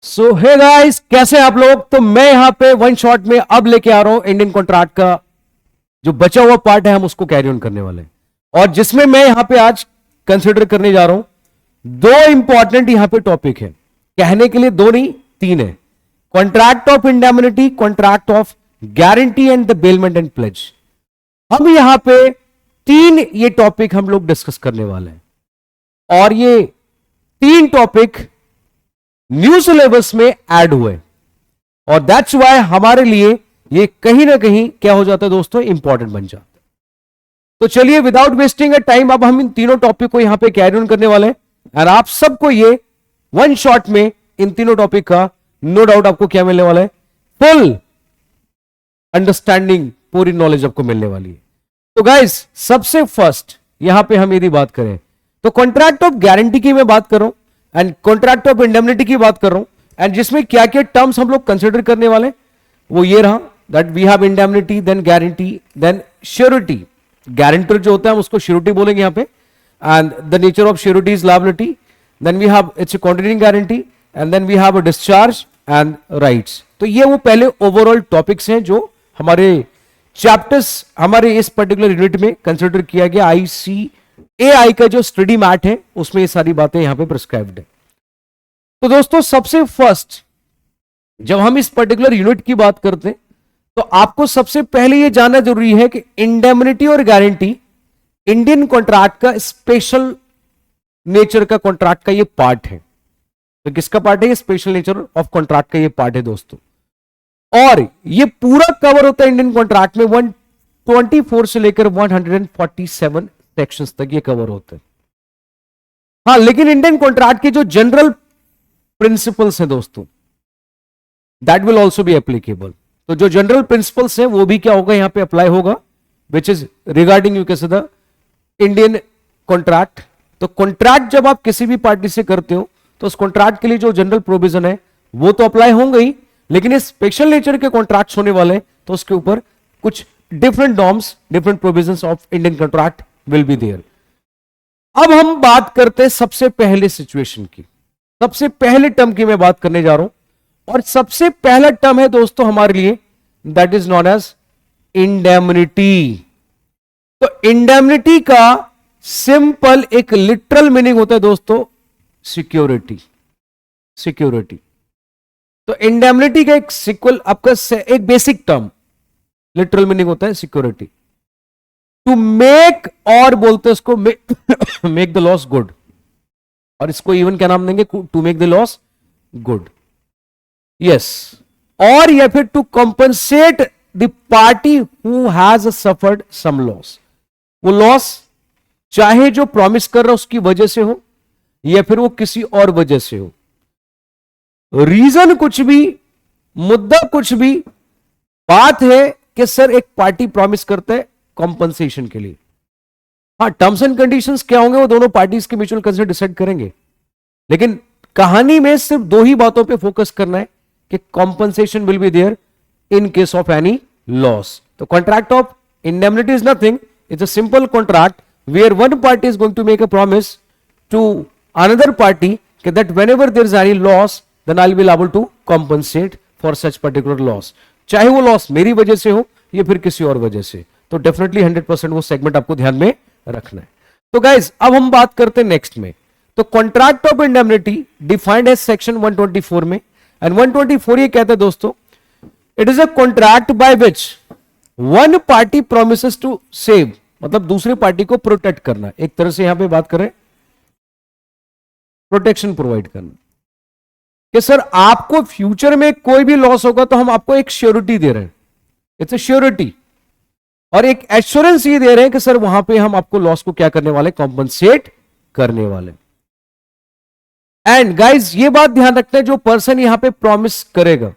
सो hey guys, कैसे हैं आप लोग। तो मैं यहां पे वन शॉट में अब लेके आ रहा हूं इंडियन कॉन्ट्रैक्ट का जो बचा हुआ पार्ट है, हम उसको कैरी ऑन करने वाले हैं। और जिसमें मैं यहां पे आज कंसिडर करने जा रहा हूं दो इंपॉर्टेंट यहां पे टॉपिक है। कहने के लिए दो नहीं तीन है। Contract of indemnity, contract of guarantee and the bailment and pledge. हम यहां पे तीन ये टॉपिक हम लोग डिस्कस करने वाले हैं और ये तीन टॉपिक न्यू सिलेबस में ऐड हुए और दैट्स वाई हमारे लिए ये कहीं ना कहीं क्या हो जाता है दोस्तों, इंपॉर्टेंट बन जाता है। तो चलिए विदाउट वेस्टिंग अ टाइम अब हम इन तीनों टॉपिक को यहां पे कैरी ऑन करने वाले हैं और आप सबको ये वन शॉट में इन तीनों टॉपिक का नो डाउट आपको क्या मिलने वाला है, फुल अंडरस्टैंडिंग, पूरी नॉलेज आपको मिलने वाली है। तो गाइस सबसे फर्स्ट यहां पे हम यदि बात करें तो कॉन्ट्रैक्ट ऑफ गारंटी की मैं बात कर रहा हूं एंड कॉन्ट्रैक्ट ऑफ इंडेमनिटी की बात कर रहा हूं एंड जिसमें क्या क्या टर्म्स हम लोग कंसिडर करने वाले वो ये रहा that we have indemnity, then guarantee, then surety. Guarantor जो होता है हम उसको श्योरिटी बोलेंगे यहां पे and the nature of surety is liability, then we have it's a continuing guarantee and then we have a discharge and rights. तो ये वो पहले ओवरऑल टॉपिक्स हैं जो हमारे चैप्टर्स हमारे इस पर्टिकुलर यूनिट में कंसिडर किया गया। ICAI का जो स्टडी मैट है उसमें ये सारी बातें यहां पे प्रिस्क्राइब्ड है। तो दोस्तों सबसे फर्स्ट जब हम इस पर्टिकुलर यूनिट की बात करते हैं तो आपको सबसे पहले यह जानना जरूरी है कि इंडेमनिटी और गारंटी इंडियन कॉन्ट्रैक्ट का स्पेशल नेचर का कॉन्ट्रैक्ट का ये पार्ट है। तो किसका पार्ट है? ये स्पेशल नेचर ऑफ कॉन्ट्रैक्ट का ये पार्ट है दोस्तों। और ये पूरा कवर होता है इंडियन कॉन्ट्रैक्ट में 124 से लेकर 147 सेक्शंस तक ये कवर होते हैं। हाँ, लेकिन इंडियन कॉन्ट्रैक्ट के जो जनरल प्रिंसिपल्स हैं दोस्तों that will also be applicable. तो जो जनरल प्रिंसिपल्स हैं वो भी क्या होगा यहां पे अप्लाई होगा, विच इज रिगार्डिंग यू कैसे द इंडियन कॉन्ट्रैक्ट। तो कॉन्ट्रैक्ट जब आप किसी भी पार्टी से करते हो तो उस कॉन्ट्रैक्ट के लिए जो जनरल प्रोविजन है वो तो अप्लाई होंगे ही, लेकिन इस स्पेशल नेचर के कॉन्ट्रैक्ट्स होने वाले तो उसके ऊपर कुछ different norms, different provisions of Indian contract will be there. अब हम बात करते हैं सबसे पहले सिचुएशन की, सबसे पहले टर्म की मैं बात करने जा रहा हूं और सबसे पहला टर्म है दोस्तों हमारे लिए that is known as indemnity. तो इंडेमनिटी का सिंपल एक लिटरल मीनिंग होता है दोस्तों सिक्योरिटी। सिक्योरिटी तो इंडेमनिटी का एक सिक्वल आपका एक बेसिक टर्म लिटरल मीनिंग होता है सिक्योरिटी। टू मेक और बोलते हैं उसको मेक द लॉस गुड, और इसको इवन क्या नाम देंगे? To make the loss good, yes. और या फिर to compensate the party who has suffered some loss. वो लॉस चाहे जो प्रॉमिस कर रहा है उसकी वजह से हो या फिर वो किसी और वजह से हो, रीजन कुछ भी, मुद्दा कुछ भी, बात है कि सर एक पार्टी प्रॉमिस करता है कॉम्पनसेशन के लिए। हाँ, टर्म्स एंड कंडीशंस क्या होंगे वो दोनों पार्टीज के म्यूचुअल कंसेंट डिसाइड करेंगे, लेकिन कहानी में सिर्फ दो ही बातों पे फोकस करना है कि compensation will be there in case of any loss. तो contract of indemnity is nothing, it's a simple contract where one party is going to make a promise to another party that whenever there is any loss then I'll be able to compensate for such particular loss, चाहे वो loss मेरी वजह से हो या फिर किसी और वजह से। तो डेफिनेटली 100% वो सेगमेंट आपको ध्यान में रखना है। तो गाइज अब हम बात करते हैं नेक्स्ट में। तो contract of indemnity defined as section 124 में, एंड 124 ये कहता है दोस्तों it is a contract by which one party promises to save, मतलब दूसरी पार्टी को प्रोटेक्ट करना। एक तरह से यहां पे बात करें प्रोटेक्शन प्रोवाइड करना कि सर आपको फ्यूचर में कोई भी लॉस होगा तो हम आपको एक श्योरिटी दे रहे हैं, इट्स अ श्योरिटी, और एक एश्योरेंस ये दे रहे हैं कि सर वहां पे हम आपको लॉस को क्या करने वाले, कॉम्पनसेट करने वाले। एंड गाइज ये बात ध्यान रखना है, जो पर्सन यहां पे प्रॉमिस करेगा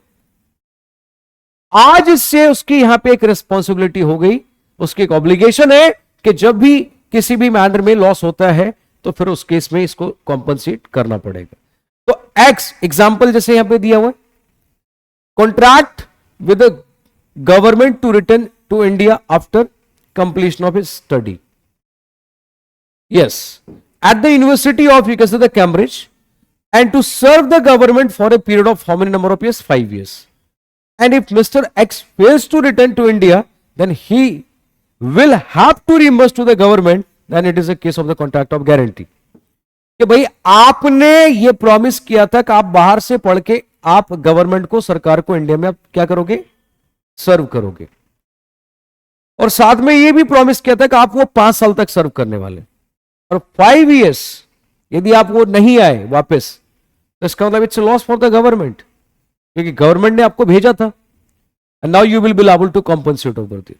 आज से उसकी यहां पे एक रिस्पॉन्सिबिलिटी हो गई, उसकी एक ऑब्लिगेशन है कि जब भी किसी भी मैनर में लॉस होता है तो फिर उस केस में इसको कॉम्पनसेट करना पड़ेगा। तो एक्स एग्जांपल जैसे यहां पे दिया हुआ है, contract with government to return to India after completion of his study, yes, at the university of the Cambridge and to serve the government for a period of how many number of years? 5 years. And if Mr. X fails to return to India, then he will have to reimburse to the government. Then it is a case of the contract of guarantee. कि भाई आपने ये promise किया था कि आप बाहर से पढ़ के आप गवर्नमेंट को, सरकार को इंडिया में आप क्या करोगे? सर्व करोगे। और साथ में ये भी प्रॉमिस किया था कि आप वो 5 साल तक सर्व करने वाले। और 5 इयर्स यदि आप वो नहीं आए वापस, तो इसका मतलब it's loss for the government, क्योंकि गवर्नमेंट ने आपको भेजा था। And now you will be liable to compensate over this.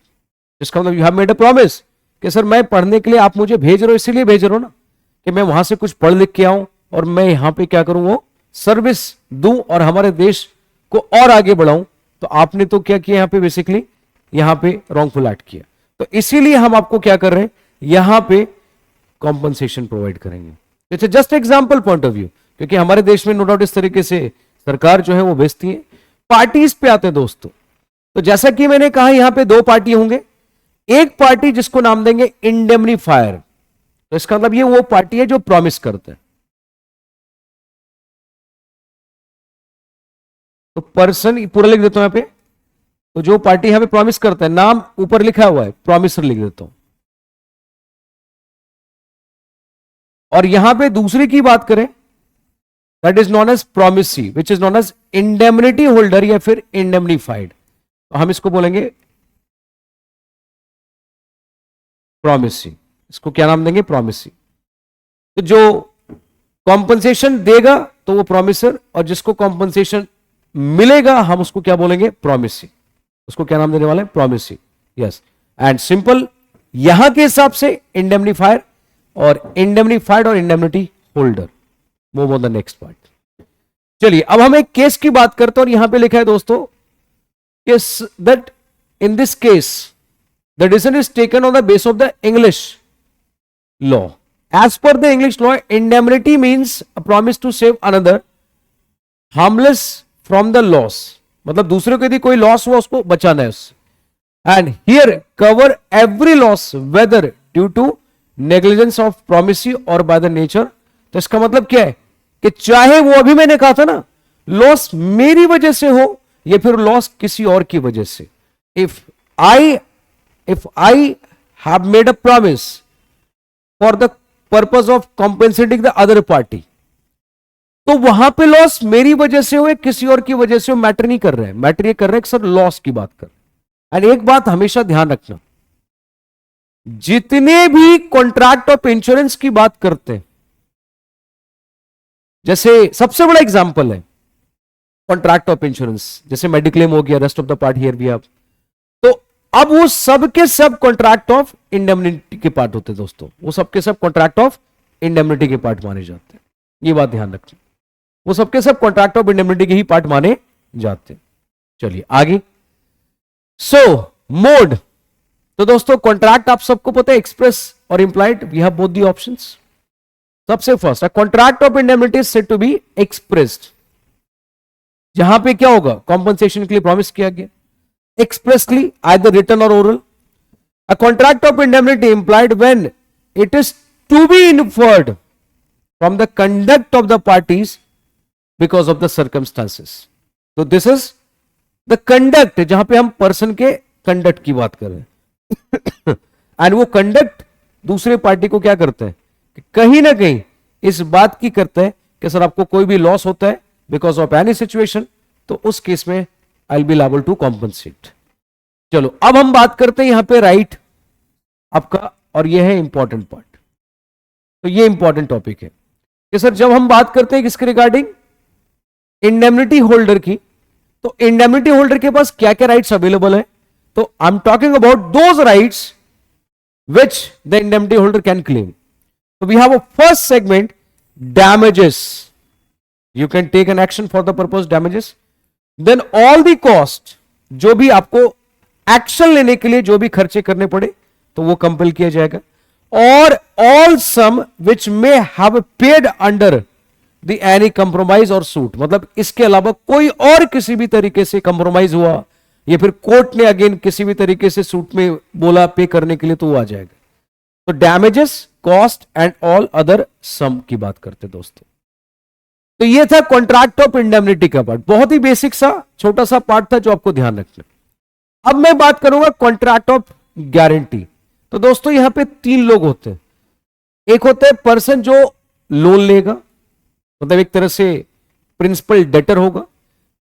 इसका मतलब you have made a promise कि सर मैं पढ़ने के लिए आप मुझे भेज रहे हो, इसीलिए भेज रहे हो ना कि मैं वहां से कुछ पढ़ लिख के आऊं और मैं यहां पे क्या करूं, वो सर्विस दूं और हमारे देश को और आगे बढ़ाऊं। तो आपने तो क्या किया यहां पे, बेसिकली यहां पे रॉन्गफुल एक्ट किया। तो इसीलिए हम आपको क्या कर रहे हैं, यहां पे कॉम्पनसेशन प्रोवाइड करेंगे। It's just example point of view, क्योंकि हमारे देश में नो डाउट इस तरीके से सरकार जो है वो बेचती है। पार्टीज पे आते हैं दोस्तों, तो जैसा कि मैंने कहा यहां पे 2 पार्टी होंगे। एक पार्टी जिसको नाम देंगे इंडेमनीफायर, तो इसका मतलब ये वो पार्टी है जो प्रॉमिस करता है। तो पर्सन पूरा लिख देता हूं यहां पे, तो जो पार्टी यहां पे प्रॉमिस करता है, नाम ऊपर लिखा हुआ है, प्रॉमिसर लिख देता हूं। और यहां पे दूसरी की बात करें, that is known as promisee, which is known as indemnity holder या फिर इंडेमनीफाइड। तो हम इसको बोलेंगे प्रॉमिसी। इसको क्या नाम देंगे? प्रॉमिसी। तो जो कॉम्पनसेशन देगा तो वो प्रॉमिसर, और जिसको कॉम्पनसेशन मिलेगा हम उसको क्या बोलेंगे? प्रॉमिसी। उसको क्या नाम देने वाले हैं? प्रॉमिसी। यस, एंड सिंपल यहां के हिसाब से इंडेमनीफायर और इंडेमनीफाइड और indemnity holder. Move on the next part. चलिए अब हम एक केस की बात करते हैं, और यहां पे लिखा है दोस्तों that in this case the decision is taken on the base of the English law. As per the English law, indemnity means a promise to save another harmless from the loss. मतलब दूसरे को यदि कोई loss हुआ उसको बचाना है उससे। And here cover every loss whether due to negligence of promisee or by the nature. तो इसका मतलब क्या है कि चाहे वो अभी मैंने कहा था ना, लॉस मेरी वजह से हो या फिर लॉस किसी और की वजह से। If I have made a promise for the purpose of compensating the other party, तो वहां पे लॉस मेरी वजह से हो किसी और की वजह से हो, मैटर नहीं कर रहे हैं। मैटर ये कर रहे हैं कि सर लॉस की बात कर। एंड एक बात हमेशा ध्यान रखना, जितने भी कॉन्ट्रैक्ट ऑफ इंश्योरेंस की बात करते हैं, जैसे सबसे बड़ा एग्जांपल है कॉन्ट्रैक्ट ऑफ इंश्योरेंस, जैसे मेडिक्लेम हो गया, rest of the part here we have, तो अब वो सब के सब कॉन्ट्रैक्ट ऑफ इंडेमनिटी के पार्ट होते हैं दोस्तों। वो सब के सब कॉन्ट्रैक्ट ऑफ इंडेमनिटी के पार्ट माने जाते हैं, ये बात ध्यान रखना। वो सब के सब कॉन्ट्रैक्ट ऑफ इंडेमनिटी के ही पार्ट माने जाते हैं। चलिए आगे। सो मोड, तो दोस्तों कॉन्ट्रैक्ट आप सबको पता है, एक्सप्रेस और implied, we have both the options. सबसे first, contract of indemnity is said to be expressed, जहां पे क्या होगा, कॉम्पनसेशन के लिए प्रॉमिस किया गया expressly, either written or oral. A contract of indemnity implied when it is to be inferred from the conduct of the parties because of the circumstances. So this is the conduct, जहां पे हम person के conduct की बात कर रहे हैं। And वो कंडक्ट दूसरे पार्टी को क्या करते हैं कि कहीं ना कहीं इस बात की करते हैं कि सर आपको कोई भी लॉस होता है बिकॉज ऑफ एनी सिचुएशन, तो उस केस में I'll be liable to compensate. चलो अब हम बात करते हैं यहां पे राइट आपका, और ये है इंपॉर्टेंट पार्ट। तो ये इंपॉर्टेंट टॉपिक है कि सर जब हम बात करते हैं किसके रिगार्डिंग, इंडेमनिटी होल्डर की, तो इंडेमनिटी होल्डर के पास क्या क्या राइट्स अवेलेबल है। तो I am talking about those rights which the indemnity holder can claim. तो we have a first segment, damages. You can take an action for the purpose damages. Then all the cost, जो भी आपको action लेने के लिए जो भी खर्चे करने पड़े तो वो कंपेल किया जाएगा। और all sum which may have paid under the any compromise और सूट, मतलब इसके अलावा कोई और किसी भी तरीके से कंप्रोमाइज हुआ या फिर कोर्ट ने अगेन किसी भी तरीके से सूट में बोला पे करने के लिए, तो वो आ जाएगा। तो damages, cost and all other sum की बात करते दोस्तों। तो ये था कॉन्ट्रैक्ट ऑफ इंडेमनिटी का पार्ट, बहुत ही बेसिक सा छोटा सा पार्ट था जो आपको ध्यान रखना। अब मैं बात करूंगा कॉन्ट्रैक्ट ऑफ गारंटी। तो दोस्तों यहां पे तीन लोग होते हैं। एक होता है पर्सन जो लोन लेगा, मतलब एक तरह से प्रिंसिपल डेटर होगा।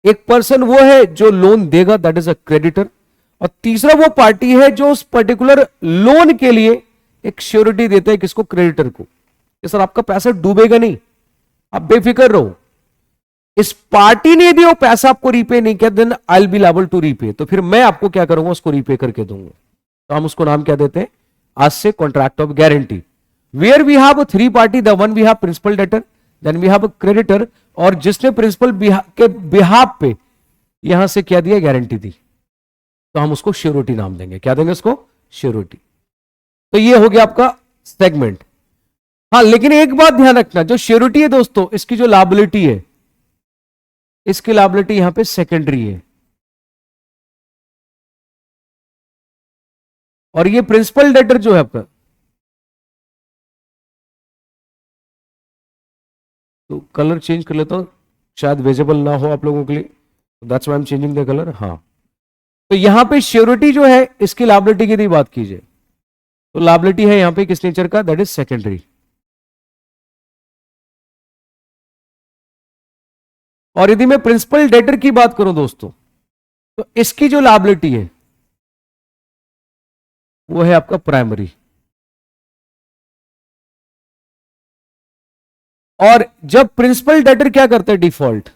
एक पर्सन वो है जो लोन देगा, दैट इज अ क्रेडिटर। और तीसरा वो पार्टी है जो उस पर्टिकुलर लोन के लिए एक श्योरिटी देता है, किसको? क्रेडिटर को। कि सर आपका पैसा डूबेगा नहीं, आप बेफिक्र रहो। इस पार्टी ने यदि वो पैसा आपको रीपे नहीं किया, then I will be liable to repay, तो फिर मैं आपको क्या करूंगा? उसको रीपे करके दूंगा। तो हम उसको नाम क्या देते हैं आज से? Contract of guarantee. Where we have three party, the one we have principal debtor, then we have a creditor, और जिसने प्रिंसिपल के बिहाफ पे यहां से क्या दिया? गारंटी दी, तो हम उसको श्योरिटी नाम देंगे। क्या देंगे उसको? श्योरिटी। तो ये हो गया आपका सेगमेंट। हाँ, लेकिन एक बात ध्यान रखना, जो श्योरिटी है दोस्तों, इसकी जो लायबिलिटी है, इसकी लायबिलिटी यहां पे सेकेंडरी है, और ये प्रिंसिपल डेटर जो है आपका, तो कलर चेंज कर लेता हूं, शायद विजिबल ना हो आप लोगों के लिए, that's why I am changing the colour. हाँ, तो यहां पे श्योरिटी जो है, इसकी लायबिलिटी की यदि बात कीजिए, तो लायबिलिटी है यहां पे किस नेचर का? That is secondary. और यदि मैं प्रिंसिपल डेटर की बात करूं दोस्तों, तो इसकी जो लायबिलिटी है वो है आपका प्राइमरी। और जब प्रिंसिपल डेटर क्या करते हैं? Default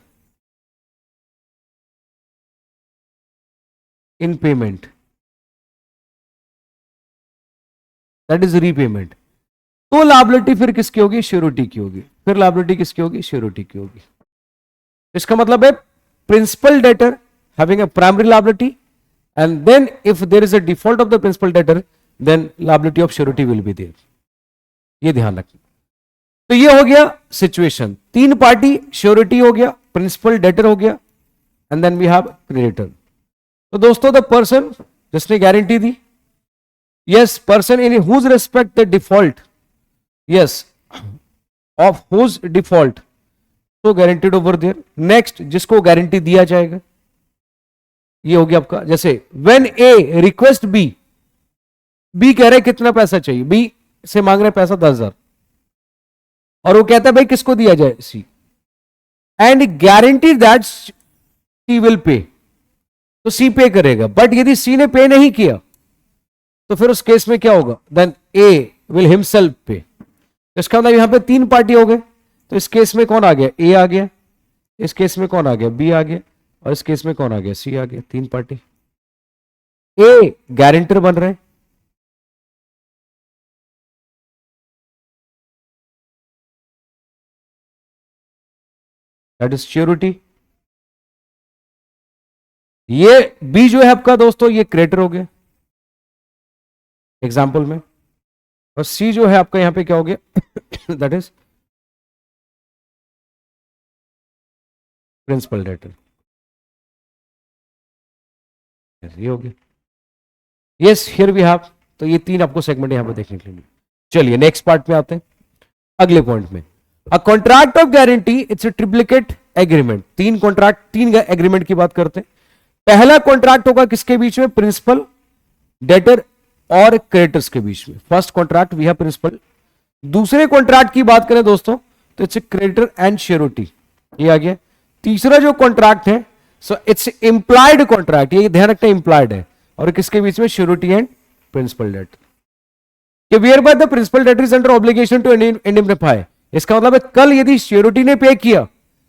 in payment, that is repayment, तो लायबिलिटी फिर किसकी होगी? श्योरिटी की होगी। फिर लायबिलिटी किसकी होगी? श्योरिटी की होगी। इसका मतलब है principal debtor having a primary liability, and then if there is a default of the principal debtor, then liability of surety will be there. ये ध्यान रखना। तो ये हो गया सिचुएशन, तीन पार्टी, श्योरिटी हो गया, प्रिंसिपल डेटर हो गया, and then we have creditor. तो दोस्तों द पर्सन जिसने गारंटी दी, yes, person in whose respect the default, yes, of whose default, तो गारंटीड ओवर देयर। नेक्स्ट, जिसको गारंटी दिया जाएगा, ये हो गया आपका, जैसे when A request B, B कह रहे कितना पैसा चाहिए, बी से मांग रहे पैसा 10,000, और वो कहता है भाई किसको दिया जाए? C, and guarantee that C will pay, तो सी पे करेगा। बट यदि सी ने पे नहीं किया, तो फिर उस केस में क्या होगा? देन ए विल हिमसेल्फ पे। इसका मतलब यहां पे तीन पार्टी हो गए, तो इस केस में कौन आ गया? ए आ गया, इस केस में कौन आ गया? बी आ गया, और इस केस में कौन आ गया? सी आ गया। तीन पार्टी, ए गारंटर बन रहे हैं, दैट इज श्योरिटी। ये बी जो है आपका दोस्तों, ये क्रेडिटर हो गया एग्जाम्पल में, और सी जो है आपका यहां पे क्या हो गया? That is principal debtor. ये हो गया, यस, हियर वी हैव। तो ये तीन आपको सेगमेंट यहां पे देखने के लिए। चलिए नेक्स्ट पार्ट में आते हैं, अगले पॉइंट में। A contract of guarantee it's a triplicate agreement. तीन कॉन्ट्रैक्ट, तीन एग्रीमेंट की बात करते हैं। पहला कॉन्ट्रैक्ट होगा किसके बीच में? प्रिंसिपल डेटर और क्रेडिटर्स के बीच में। First contract we have principal. दूसरे कॉन्ट्रैक्ट की बात करें दोस्तों, तो इट्स क्रेडिटर एंड श्योरिटी, ये आ गया। तीसरा जो कॉन्ट्रैक्ट है, सो इट्स इंप्लाइड कॉन्ट्रैक्ट, ये ध्यान रखना इंप्लाइड है, और किसके बीच में? Surety and principal debtor. Whereby the principal debtor is under obligation to indemnify. इसका मतलब है कल यदि श्योरिटी ने पे किया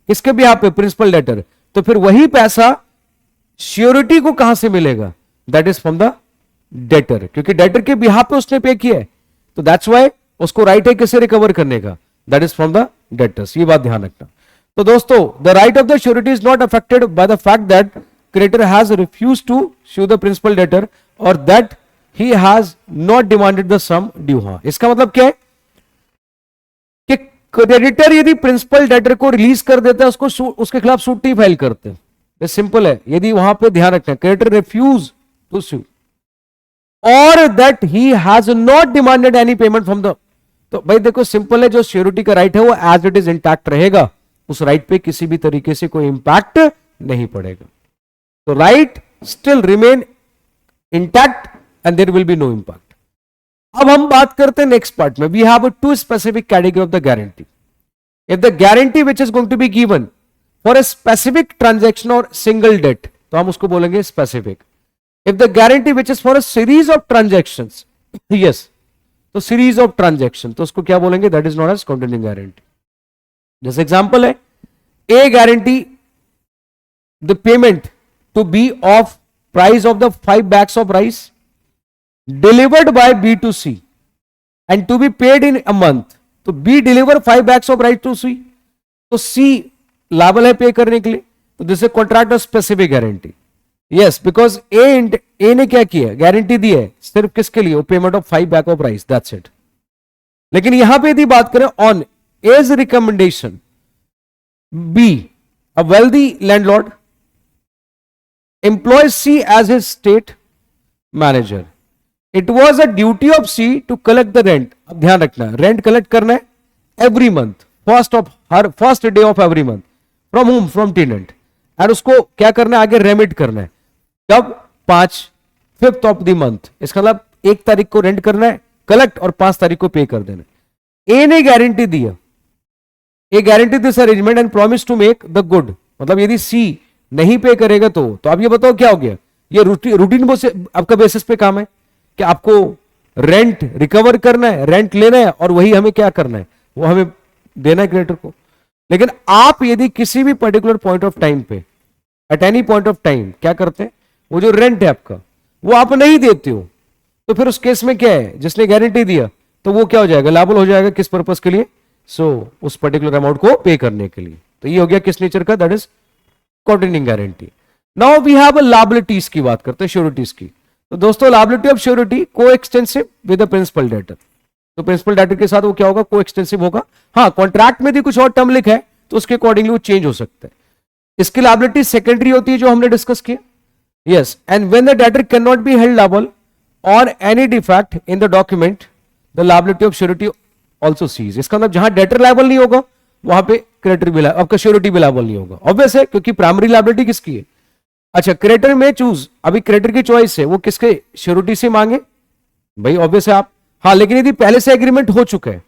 किसके बिहाफ पे? प्रिंसिपल डेटर, तो फिर वही पैसा श्योरिटी को कहां से मिलेगा? That is from the debtor, क्योंकि डेटर के बिहाफ पे उसने पे किया है, तो दैट्स वाई उसको राइट है किसे रिकवर करने का? That is from the debtors. ये बात ध्यान रखना। तो दोस्तों the right of the surety is not affected by the fact that creditor has refuse to sue the principal debtor और that he has not demanded the sum due. हां, इसका मतलब क्या है कि क्रेडिटर यदि प्रिंसिपल डेटर को release कर देता है, उसको उसके खिलाफ सूट नहीं फाइल करते। ये सिंपल है, यदि वहां पे ध्यान रखना, क्रेडिटर रिफ्यूज टू सू और that he has not demanded any payment from the, तो भाई देखो सिंपल है, जो श्योरिटी का राइट है वो एज इट इज इंटैक्ट रहेगा, उस राइट पे किसी भी तरीके से कोई इंपैक्ट नहीं पड़ेगा। तो right still remain intact and there will be no impact. अब हम बात करते हैं नेक्स्ट पार्ट में। We have two specific category of the guarantee. If the guarantee which is going to be given for a specific transaction और single debt, तो हम उसको बोलेंगे specific. If the guarantee which is for a series of transaction, yes, तो series of transaction, तो उसको क्या बोलेंगे, that is not as continuing guarantee. जैसे एग्जांपल है, A guarantee the payment to be of price of the 5 bags of rice delivered by B to C and to be paid in a month। तो B deliver 5 bags of rice to C, तो C liable है pay करने के लिए, तो this is contract of specific guarantee. Yes, because A ने क्या किया, गारंटी दी है सिर्फ किसके लिए, payment of 5 bags of rice, that's it. लेकिन यहां पे यदि बात करें on as recommendation, B a wealthy landlord employs C as his state manager. It was a duty of C to collect the rent। अब ध्यान रखना, रेंट कलेक्ट करना है every month, first day of every month, from home, from tenant, and उसको क्या करना है, आगे रेमिट करना है कब, 5th ऑफ द मंथ। इसका मतलब 1 तारीख को रेंट करना है कलेक्ट और 5 तारीख को पे कर देना। ए ने गारंटी दिया, A guarantee this arrangement and promise to make the good. मतलब यदि सी नहीं पे करेगा तो आप ये बताओ क्या हो गया, ये रूटीन आपका बेसिस पे काम है कि आपको रेंट रिकवर करना है, रेंट लेना है और वही हमें क्या करना है, वो हमें देना है क्रेडिटर को। लेकिन आप यदि किसी भी पर्टिकुलर पॉइंट ऑफ टाइम पे, at any point of time क्या करते हैं, वो जो रेंट है आपका वो आप नहीं देते हो, तो फिर उस केस में क्या है, जिसने गारंटी दिया तो वो क्या हो जाएगा, लायबल हो जाएगा। किस पर्पस के लिए, उस पर्टिकुलर अमाउंट को पे करने के लिए। तो ये हो गया किस नेचर का, that is continuing guarantee. Now we have liabilities की बात करते हैं, श्योरिटीज की। तो दोस्तों लायबिलिटी ऑफ श्योरिटी को extensive with the principal debtor. तो प्रिंसिपल डेटर के साथ वो क्या होगा, को एक्सटेंसिव होगा। हाँ, कॉन्ट्रैक्ट में भी कुछ और टर्म लिखा है तो उसके अकॉर्डिंगली वो चेंज हो सकता है। इसकी लायबिलिटी सेकेंडरी होती है जो हमने डिस्कस किया। Yes, and when the debtor can not be held liable on any defect in the document, the liability of surety also cease. इसका मतलब जहां डेटर लायबल नहीं होगा वहां पे क्रेडिटर भी, आपका श्योरिटी भी लायबल नहीं होगा। ऑब्वियस है, क्योंकि प्राइमरी लायबिलिटी किसकी है। अच्छा, क्रेडिटर में चूज, अभी क्रेडिटर की चॉइस है वो किसके, श्योरिटी से मांगे, भाई ऑब्वियस है आप। हाँ, लेकिन यदि पहले से एग्रीमेंट हो चुका है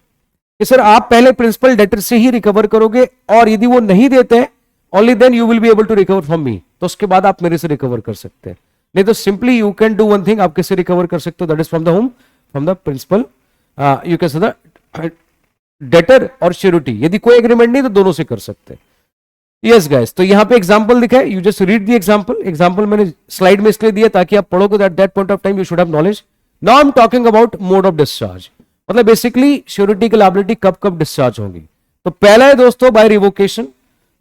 कि सर आप पहले प्रिंसिपल डेटर से ही रिकवर करोगे और यदि वो नहीं देते हैं, only then you will be able to recover from me, तो उसके बाद आप मेरे से रिकवर कर सकते हैं। नहीं तो simply you can do one thing, आप किससे रिकवर कर सकते हो, that is from the home, from the principal, you can से द डेटर और श्योरिटी। यदि कोई एग्रीमेंट नहीं तो दोनों से कर सकते हैं। यस गाइस, तो यहां पे एग्जांपल लिखा है, you just read the example. Example मैंने स्लाइड में इसलिए दिया ताकि आप पढ़ोगे, that point of time you should have knowledge. Now I am talking about mode of discharge, मतलब बेसिकली श्योरिटी की लायबिलिटी कब कब डिस्चार्ज होगी। तो पहला है दोस्तों बाय रिवोकेशन,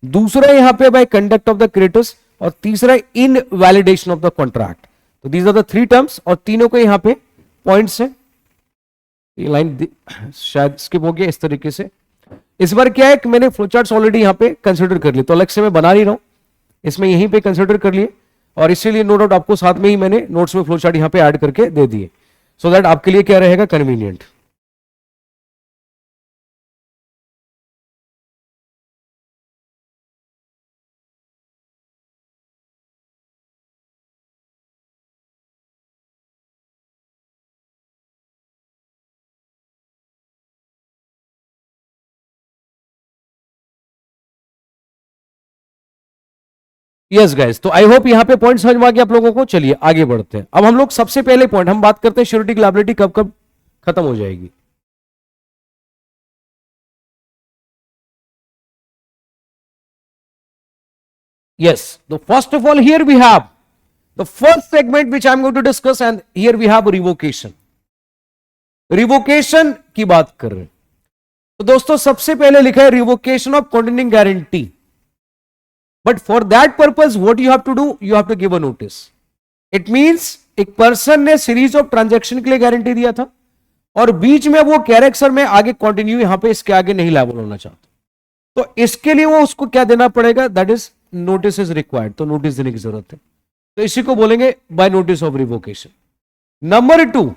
दूसरा है यहां पे by conduct of the creditors, और तीसरा invalidation of the contract. तो दीज आर द 3 टर्म्स और तीनों के यहां पे पॉइंट्स है। ये लाइन शायद स्किप हो गया इस तरीके से। इस बार क्या है कि मैंने फ्लोचार्ट्स ऑलरेडी यहां पे कंसीडर कर लिए, तो अलग से मैं बना नहीं रहा हूं, इसमें यहीं पे कंसीडर कर लिए, और इसीलिए नो डाउट आपको साथ में ही मैंने नोट्स में फ्लोचार्ट यहां पे ऐड करके दे दिए, सो दैट आपके लिए क्या रहेगा, कन्वीनियंट। यस गाइस, तो आई होप यहां पे पॉइंट समझ में आ गया आप लोगों को। चलिए आगे बढ़ते हैं। अब हम लोग सबसे पहले पॉइंट हम बात करते हैं, श्योरिटी की लायबिलिटी कब कब खत्म हो जाएगी। यस, तो first of all here we have the first segment which I am going to discuss, and here we have revocation. Revocation की बात कर रहे हैं तो दोस्तों सबसे पहले लिखा है revocation of continuing guarantee. But for that purpose, what you have to do? You have to give a notice. It means एक पर्सन ने सीरीज ऑफ ट्रांजैक्शन के लिए गारंटी दिया था और बीच में वो कह रहे सर मैं आगे कंटिन्यू यहां पे इसके आगे नहीं लायबल होना चाहता, तो इसके लिए वो उसको क्या देना पड़ेगा, that is notice is required. तो नोटिस देने की जरूरत है, तो इसी को बोलेंगे by notice of revocation. Number 2,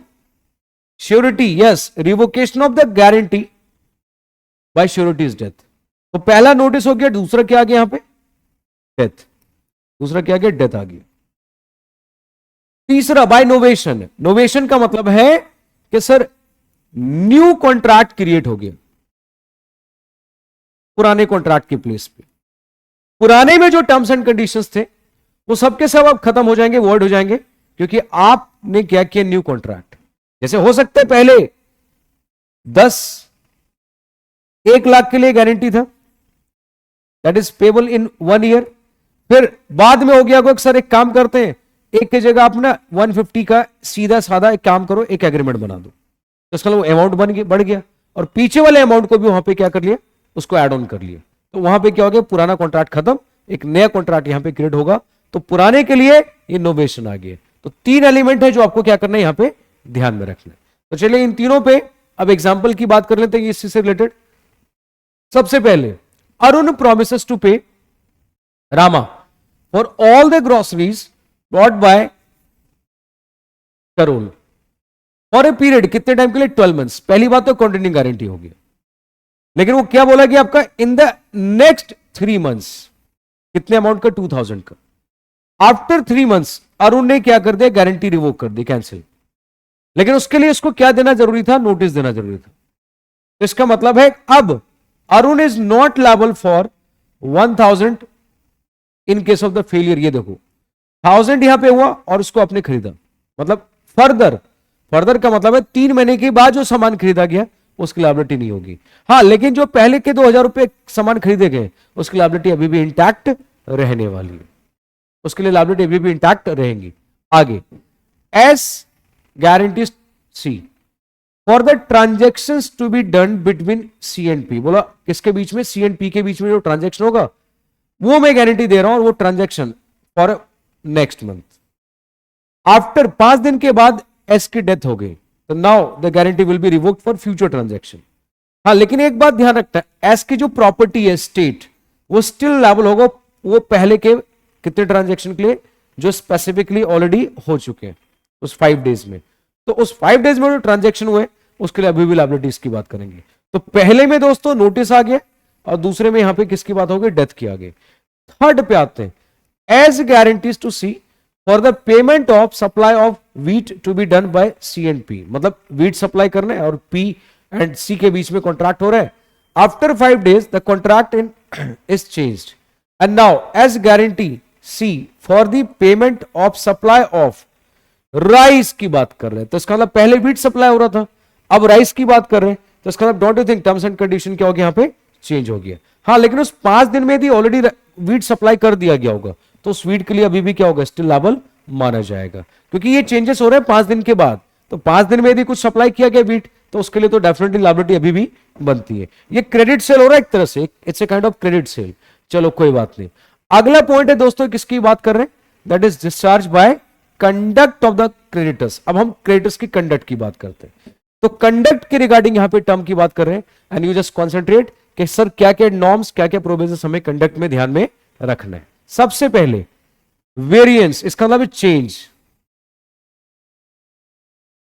surety. Yes, revocation of the guarantee by surety's death. तो पहला नोटिस हो गया, दूसरा क्या आ गया यहां पे, डेथ, दूसरा क्या आ गया, डेथ आ गया। तीसरा बाय नोवेशन, नोवेशन का मतलब है कि सर न्यू कॉन्ट्रैक्ट क्रिएट हो गया पुराने कॉन्ट्रैक्ट के प्लेस पे। पुराने में जो टर्म्स एंड कंडीशंस थे वो सबके सब अब खत्म हो जाएंगे, वर्ड हो जाएंगे, क्योंकि आपने क्या किया, न्यू कॉन्ट्रैक्ट। जैसे हो सकता है पहले 1 लाख के लिए गारंटी था, that is payable in 1 year. फिर बाद में हो गया को सर एक काम करते हैं, एक की जगह आप ना 150 का सीधा साधा एक काम करो, एक एग्रीमेंट बना दो, तो इसका वो अमाउंट बढ़ गया, और पीछे वाले अमाउंट को भी वहां पे क्या कर लिया, उसको ऐड ऑन कर लिया। तो वहां पे क्या हो गया, पुराना कॉन्ट्रैक्ट खत्म, एक नया कॉन्ट्रैक्ट यहां पे क्रिएट होगा। तो पुराने के लिए ये नोवेशन आ गया। तो 3 एलिमेंट है जो आपको क्या करना है, यहां पे ध्यान में रखना है। तो चलिए इन तीनों पे अब एग्जाम्पल की बात कर लेते हैं इससे से रिलेटेड। सबसे पहले अरुण प्रोमिसेस टू पे Rama for all the groceries bought by Karol for a period, कितने टाइम के लिए, 12 मंथ्स। पहली बात तो कंटिन्यूइंग गारंटी होगी, लेकिन वो क्या बोला कि आपका इन द नेक्स्ट 3 मंथ्स, कितने अमाउंट का, 2000 का। आफ्टर 3 मंथ्स अरुण ने क्या कर दिया, गारंटी रिवोक कर दी, कैंसिल। लेकिन उसके लिए इसको क्या देना जरूरी था, नोटिस देना जरूरी था। तो इसका मतलब है अब Arun is not liable for 1000 in case of the failure. ये देखो 1000 यहां पे हुआ और उसको आपने खरीदा, मतलब फर्दर का मतलब है 3 महीने के बाद जो सामान खरीदा गया उसकी लायबिलिटी नहीं होगी। हाँ, लेकिन जो पहले के 2000 रुपए सामान खरीदे गए उसकी लायबिलिटी अभी भी इंटैक्ट रहने वाली है, उसके लिए लायबिलिटी अभी भी इंटैक्ट रहेंगी। आगे S guarantee C for the transaction to be done between C and P. बोला किसके बीच में, सी एंड पी के बीच में जो ट्रांजेक्शन होगा वो मैं गारंटी दे रहा हूं, और वो transaction for next month. After 5 दिन के बाद एस की डेथ हो गई, तो now the guarantee will be revoked for future transaction. हाँ, लेकिन एक बात ध्यान रखना है, एस की जो प्रॉपर्टी है स्टेट, वो स्टिल लायबल होगा वो पहले के कितने ट्रांजेक्शन के लिए, जो स्पेसिफिकली ऑलरेडी हो चुके हैं उस 5 डेज में। तो उस 5 डेज में जो ट्रांजेक्शन हुए उसके लिए अभी भी लायबिलिटीज की बात करेंगे। तो पहले में दोस्तों नोटिस आ गया, और दूसरे में यहां पे किसकी बात होगी, डेथ की आ गई। थर्ड पे आते हैं, as guarantees to C for the payment of supply of wheat to be done by C and P. मतलब व्हीट सप्लाई करना है और पी एंड सी के बीच में कॉन्ट्रैक्ट हो रहा है। After 5 days the contract in is changed, and now as guarantee C for the payment of supply of rice की बात कर रहे हैं। तो इसका मतलब पहले व्हीट सप्लाई हो रहा था, अब राइस की बात कर रहे हैं। तो इसका मतलब don't you think terms and condition क्या हो गया, यहां पे चेंज हो गया। हाँ, लेकिन उस 5 दिन में यदि ऑलरेडी व्हीट सप्लाई कर दिया गया होगा तो उस व्हीट के लिए अभी भी क्या होगा, स्टिल लायबल माना जाएगा, क्योंकि ये चेंजेस हो रहे हैं 5 दिन के बाद। तो 5 दिन में यदि कुछ सप्लाई किया गया व्हीट तो उसके लिए तो डेफिनेटली लायबिलिटी अभी भी बनती है। ये क्रेडिट सेल हो रहा है एक तरह से, it's a kind of credit sale. चलो कोई बात नहीं। अगला पॉइंट है दोस्तों, किसकी बात कर रहे हैं, that is discharge by conduct of the creditors. अब हम क्रेडिटर्स की कंडक्ट की बात करते हैं। तो कंडक्ट के रिगार्डिंग यहां पे टर्म की बात कर रहे हैं, एंड यू जस्ट कॉन्सेंट्रेट कि सर क्या क्या नॉर्म्स, क्या क्या प्रोविजंस हमें कंडक्ट में ध्यान में रखना है। सबसे पहले वेरिएंस, इसका मतलब चेंज।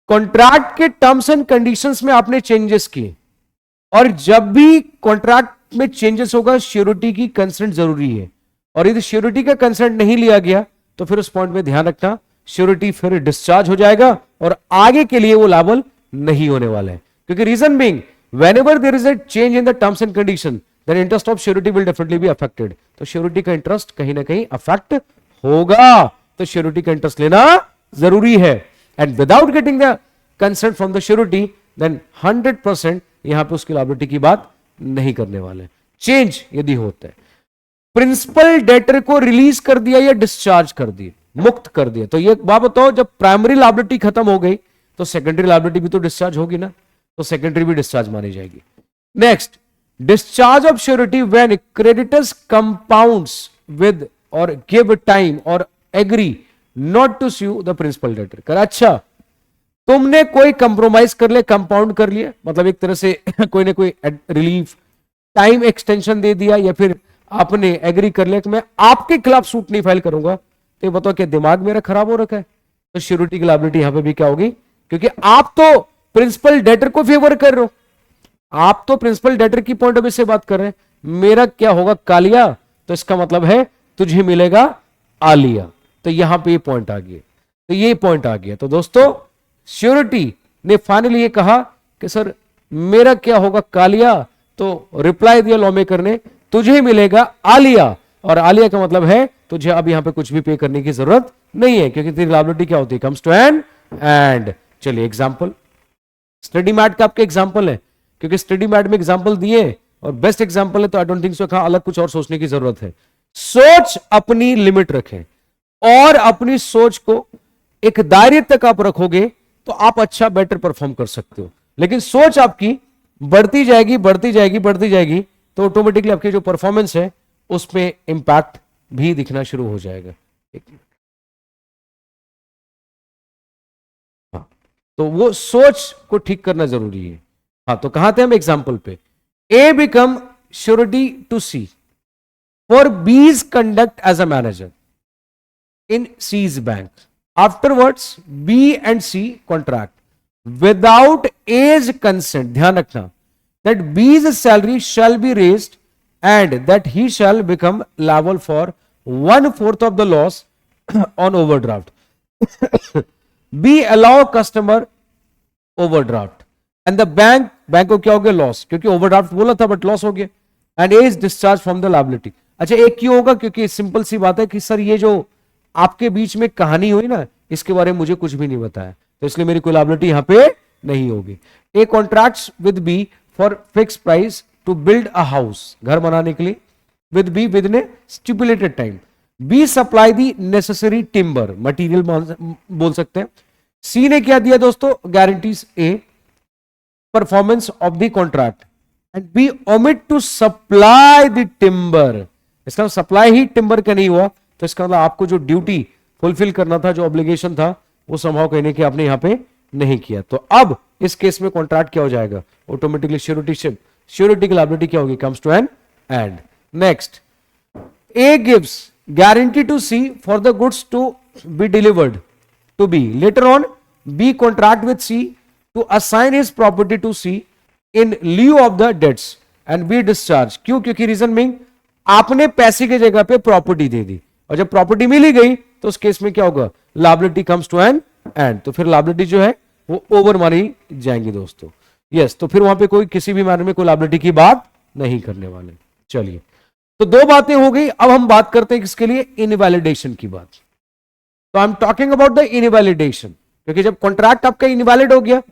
कॉन्ट्रैक्ट के टर्म्स एंड कंडीशंस में आपने चेंजेस किए, और जब भी कॉन्ट्रैक्ट में चेंजेस होगा श्योरिटी की कंसेंट जरूरी है, और यदि श्योरिटी का कंसेंट नहीं लिया गया तो फिर उस पॉइंट में ध्यान रखना, श्योरिटी फिर डिस्चार्ज हो जाएगा और आगे के लिए वो लायबल नहीं होने वाला है। क्योंकि reason being whenever there is a change in the terms and condition then interest of surety will definitely be affected। तो श्योरिटी का इंटरेस्ट कहीं ना कहीं अफेक्ट होगा, तो श्योरिटी का इंटरेस्ट लेना जरूरी है। And without getting the consent from the surety then 100% यहां पे उसकी लायबिलिटी की बात नहीं करने वाले। चेंज यदि होता है, प्रिंसिपल डेटर को रिलीज कर दिया या डिस्चार्ज कर दिया, मुक्त कर दिया, तो ये बात बताओ, जब प्राइमरी लायबिलिटी खत्म हो गई तो सेकेंडरी लायबिलिटी भी तो डिस्चार्ज होगी ना, तो सेकेंडरी भी डिस्चार्ज मानी जाएगी। Next, discharge of surety when creditors compounds with or give time or agree not to sue the principal debtor. कर अच्छा, तुमने कोई कंप्रोमाइज कर लिया, कंपाउंड कर लिया, मतलब एक तरह से कोई ना कोई रिलीफ, टाइम एक्सटेंशन दे दिया, या फिर आपने एग्री कर लिया कि मैं आपके खिलाफ सूट नहीं फाइल करूंगा, तो बताओ क्या दिमाग मेरा खराब हो रखा है, तो श्योरिटी की लायबिलिटी यहां पे भी क्या होगी, क्योंकि आप तो प्रिंसिपल डेटर को फेवर कर रहे हो, आप तो प्रिंसिपल डेटर की पॉइंट ऑफ व्यू से बात कर रहे हैं, मेरा क्या होगा कालिया, तो इसका मतलब है तुझे मिलेगा आलिया। तो यहां पे ये पॉइंट आ गया, तो ये पॉइंट आ गया। तो दोस्तों श्योरिटी ने फाइनली ये कहा कि सर मेरा क्या होगा कालिया, तो रिप्लाई दिया लॉ मेकर ने तुझे मिलेगा आलिया, और आलिया का मतलब है तुझे अब यहां पे कुछ भी पे करने की जरूरत नहीं है, क्योंकि तेरी लायबिलिटी क्या होती है, कम्स टू एन एंड। चलिए एग्जांपल, स्टडी मैट का आपके एग्जांपल है, क्योंकि स्टडी मैट में एग्जांपल दिए और बेस्ट एग्जांपल है, तो आई डोंट थिंक सो कहां अलग कुछ और सोचने की जरूरत है। सोच अपनी लिमिट रखें और अपनी सोच को एक दायरे तक आप रखोगे तो आप अच्छा बेटर परफॉर्म कर सकते हो। लेकिन सोच आपकी बढ़ती जाएगी बढ़ती जाएगी बढ़ती जाएगी तो ऑटोमेटिकली आपकी जो परफॉर्मेंस है उसमें इंपैक्ट भी दिखना शुरू हो जाएगा। एक मिनट, हाँ, तो वो सोच को ठीक करना जरूरी है। हाँ, तो कहां थे हम एग्जाम्पल पे, A become surety to C for B's conduct as a manager in C's bank. Afterwards, B and C contract without A's consent. ध्यान रखना that B's salary shall be raised and that he shall become liable for 1/4 of the loss on overdraft. B allow customer overdraft and the bank को क्या हो गया loss, क्योंकि overdraft बोला था but loss हो गया, and A is discharge from the liability. अच्छा एक क्यों होगा, क्योंकि सिंपल सी बात है कि सर ये जो आपके बीच में कहानी हुई ना इसके बारे में मुझे कुछ भी नहीं बताया, तो इसलिए मेरी कोई लायबिलिटी यहां पे नहीं होगी। A contracts with B for fix price to build a house, घर बनाने के लिए, विद बी विद ने stipulated time. B supply the necessary timber, material बोल सकते हैं। सी ने क्या दिया दोस्तों, guarantees A performance of the contract and B omit to supply the timber. इसका सप्लाई ही टिम्बर का नहीं हुआ, तो इसका मतलब आपको जो ड्यूटी फुलफिल करना था, जो ऑब्लिगेशन था, वो संभव कहने कि आपने यहां पे नहीं किया। तो अब इस केस में कॉन्ट्रैक्ट क्या हो जाएगा, ऑटोमेटिकली श्योरिटीशिप, श्योरिटी की लायबिलिटी क्या होगी, comes to an end. Next, A gives guarantee to C for the goods to be delivered to B, later on B contract with C to assign his property to C in lieu of the debts and B discharge. क्यों, क्योंकि reason में आपने पैसे की जगह पे property दे दी, और जब प्रॉपर्टी मिल ही गई तो उस केस में क्या होगा, liability comes to an end. तो फिर लायबिलिटी जो है वो ओवर मानी जाएंगी दोस्तों। यस, तो फिर वहां पे कोई किसी भी मैटर में कोई लायबिलिटी की बात नहीं करने वाले। चलिए, तो दो बातें हो गई। अब हम बात करते हैं किसके लिए, इनवैलिडेशन की बात। तो I am talking about the invalidation, क्योंकि जब कॉन्ट्रैक्ट आपका इनवैलिड हो गया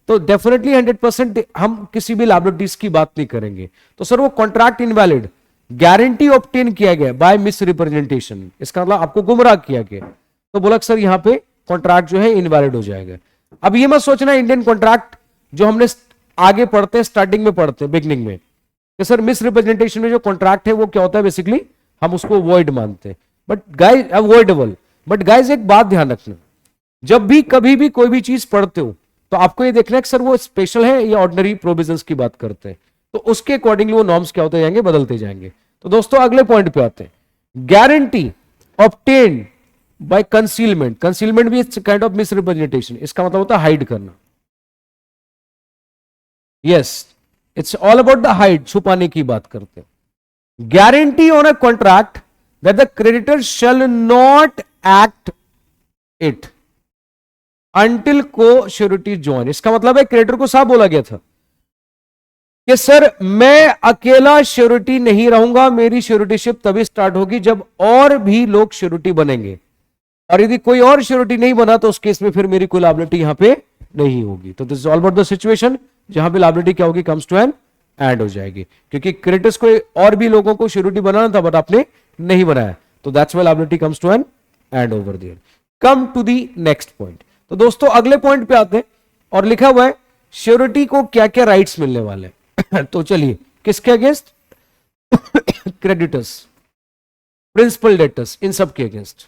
तो डेफिनेटली 100% हम किसी भी लायबिलिटीज की बात नहीं करेंगे। तो सर वो कॉन्ट्रैक्ट इनवैलिड, गारंटी ऑब्टेन किया गया बाय मिस रिप्रेजेंटेशन, इसका मतलब आपको गुमराह किया गया, तो बोला सर यहां पे कॉन्ट्रैक्ट जो है इनवैलिड हो जाएगा। अब ये मत सोचना इंडियन कॉन्ट्रैक्ट जो हमने आगे पढ़ते हैं, स्टार्टिंग में पढ़ते हैं, बिगनिंग में, कि सर मिस रिप्रेजेंटेशन में जो कॉन्ट्रैक्ट है वो क्या होता है, बेसिकली हम उसको वॉइड मानते हैं, but guys avoidable. But guys एक बात ध्यान रखना, जब भी कभी भी कोई भी चीज पढ़ते हो तो आपको ये देखना है कि सर वो स्पेशल है या ऑर्डिनरी प्रोविजंस की बात करते हैं, तो उसके अकॉर्डिंगली वो नॉर्म्स क्या होते जाएंगे, बदलते जाएंगे। तो दोस्तों अगले पॉइंट पे आते हैं, guarantee obtain bye concealment. Concealment भी काइंड ऑफ मिस रिप्रेजेंटेशन, इसका मतलब होता है हाइड करना। Yes, it's all about the hide, छुपाने की बात करते हैं। Guarantee on a contract that the creditor shall not act it until को श्योरिटी ज्वाइन। इसका मतलब है क्रेडिटर को साफ बोला गया था कि सर मैं अकेला श्योरिटी नहीं रहूंगा, मेरी श्योरिटीशिप तभी स्टार्ट होगी जब और भी लोग श्योरिटी बनेंगे, और यदि कोई और श्योरिटी नहीं बना तो उस केस में फिर मेरी कोई लायबिलिटी यहां पे नहीं होगी। तो this is all about the situation जहां पे लायबिलिटी क्या होगी, कम्स टू एन एंड हो जाएगी, क्योंकि क्रेडिटर्स को और भी लोगों को श्योरिटी बनाना था बट आपने नहीं बनाया, तो that's why liability comes to an end over there. Come to the next point. तो दोस्तों अगले पॉइंट पे आते हैं, और लिखा हुआ है श्योरिटी को क्या क्या राइट्स मिलने वाले हैं। तो चलिए, किसके अगेंस्ट, क्रेडिटर्स, प्रिंसिपल डेटर्स, इन सब के अगेंस्ट।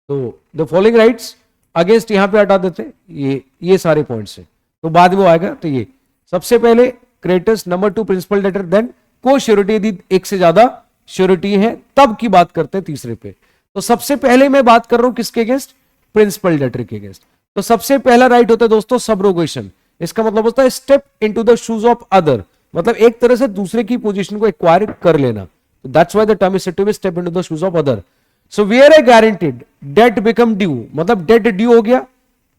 तो द फॉलोइंग राइट्स अगेंस्ट यहां पे हटा देते हैं, ये सारे पॉइंट्स हैं, तो बाद में वो आएगा। तो ये सबसे पहले creditors, number 2 principal debtor, then को श्योरिटी, यदि एक से ज्यादा श्योरिटी है तब की बात करते हैं तीसरे पे। तो सबसे पहले मैं बात कर रहा हूं किसके अगेंस्ट, प्रिंसिपल डेटर के अगेंस्ट। तो सबसे पहला राइट होता है दोस्तों सबरोगेशन। इसका मतलब होता है step into the shoes of other, मतलब एक तरह से दूसरे की पोजीशन को एक्वायर कर लेना. That's why the term is said to be step into the shoes of other. So where a guaranteed debt become due, मतलब डेट ड्यू हो गया,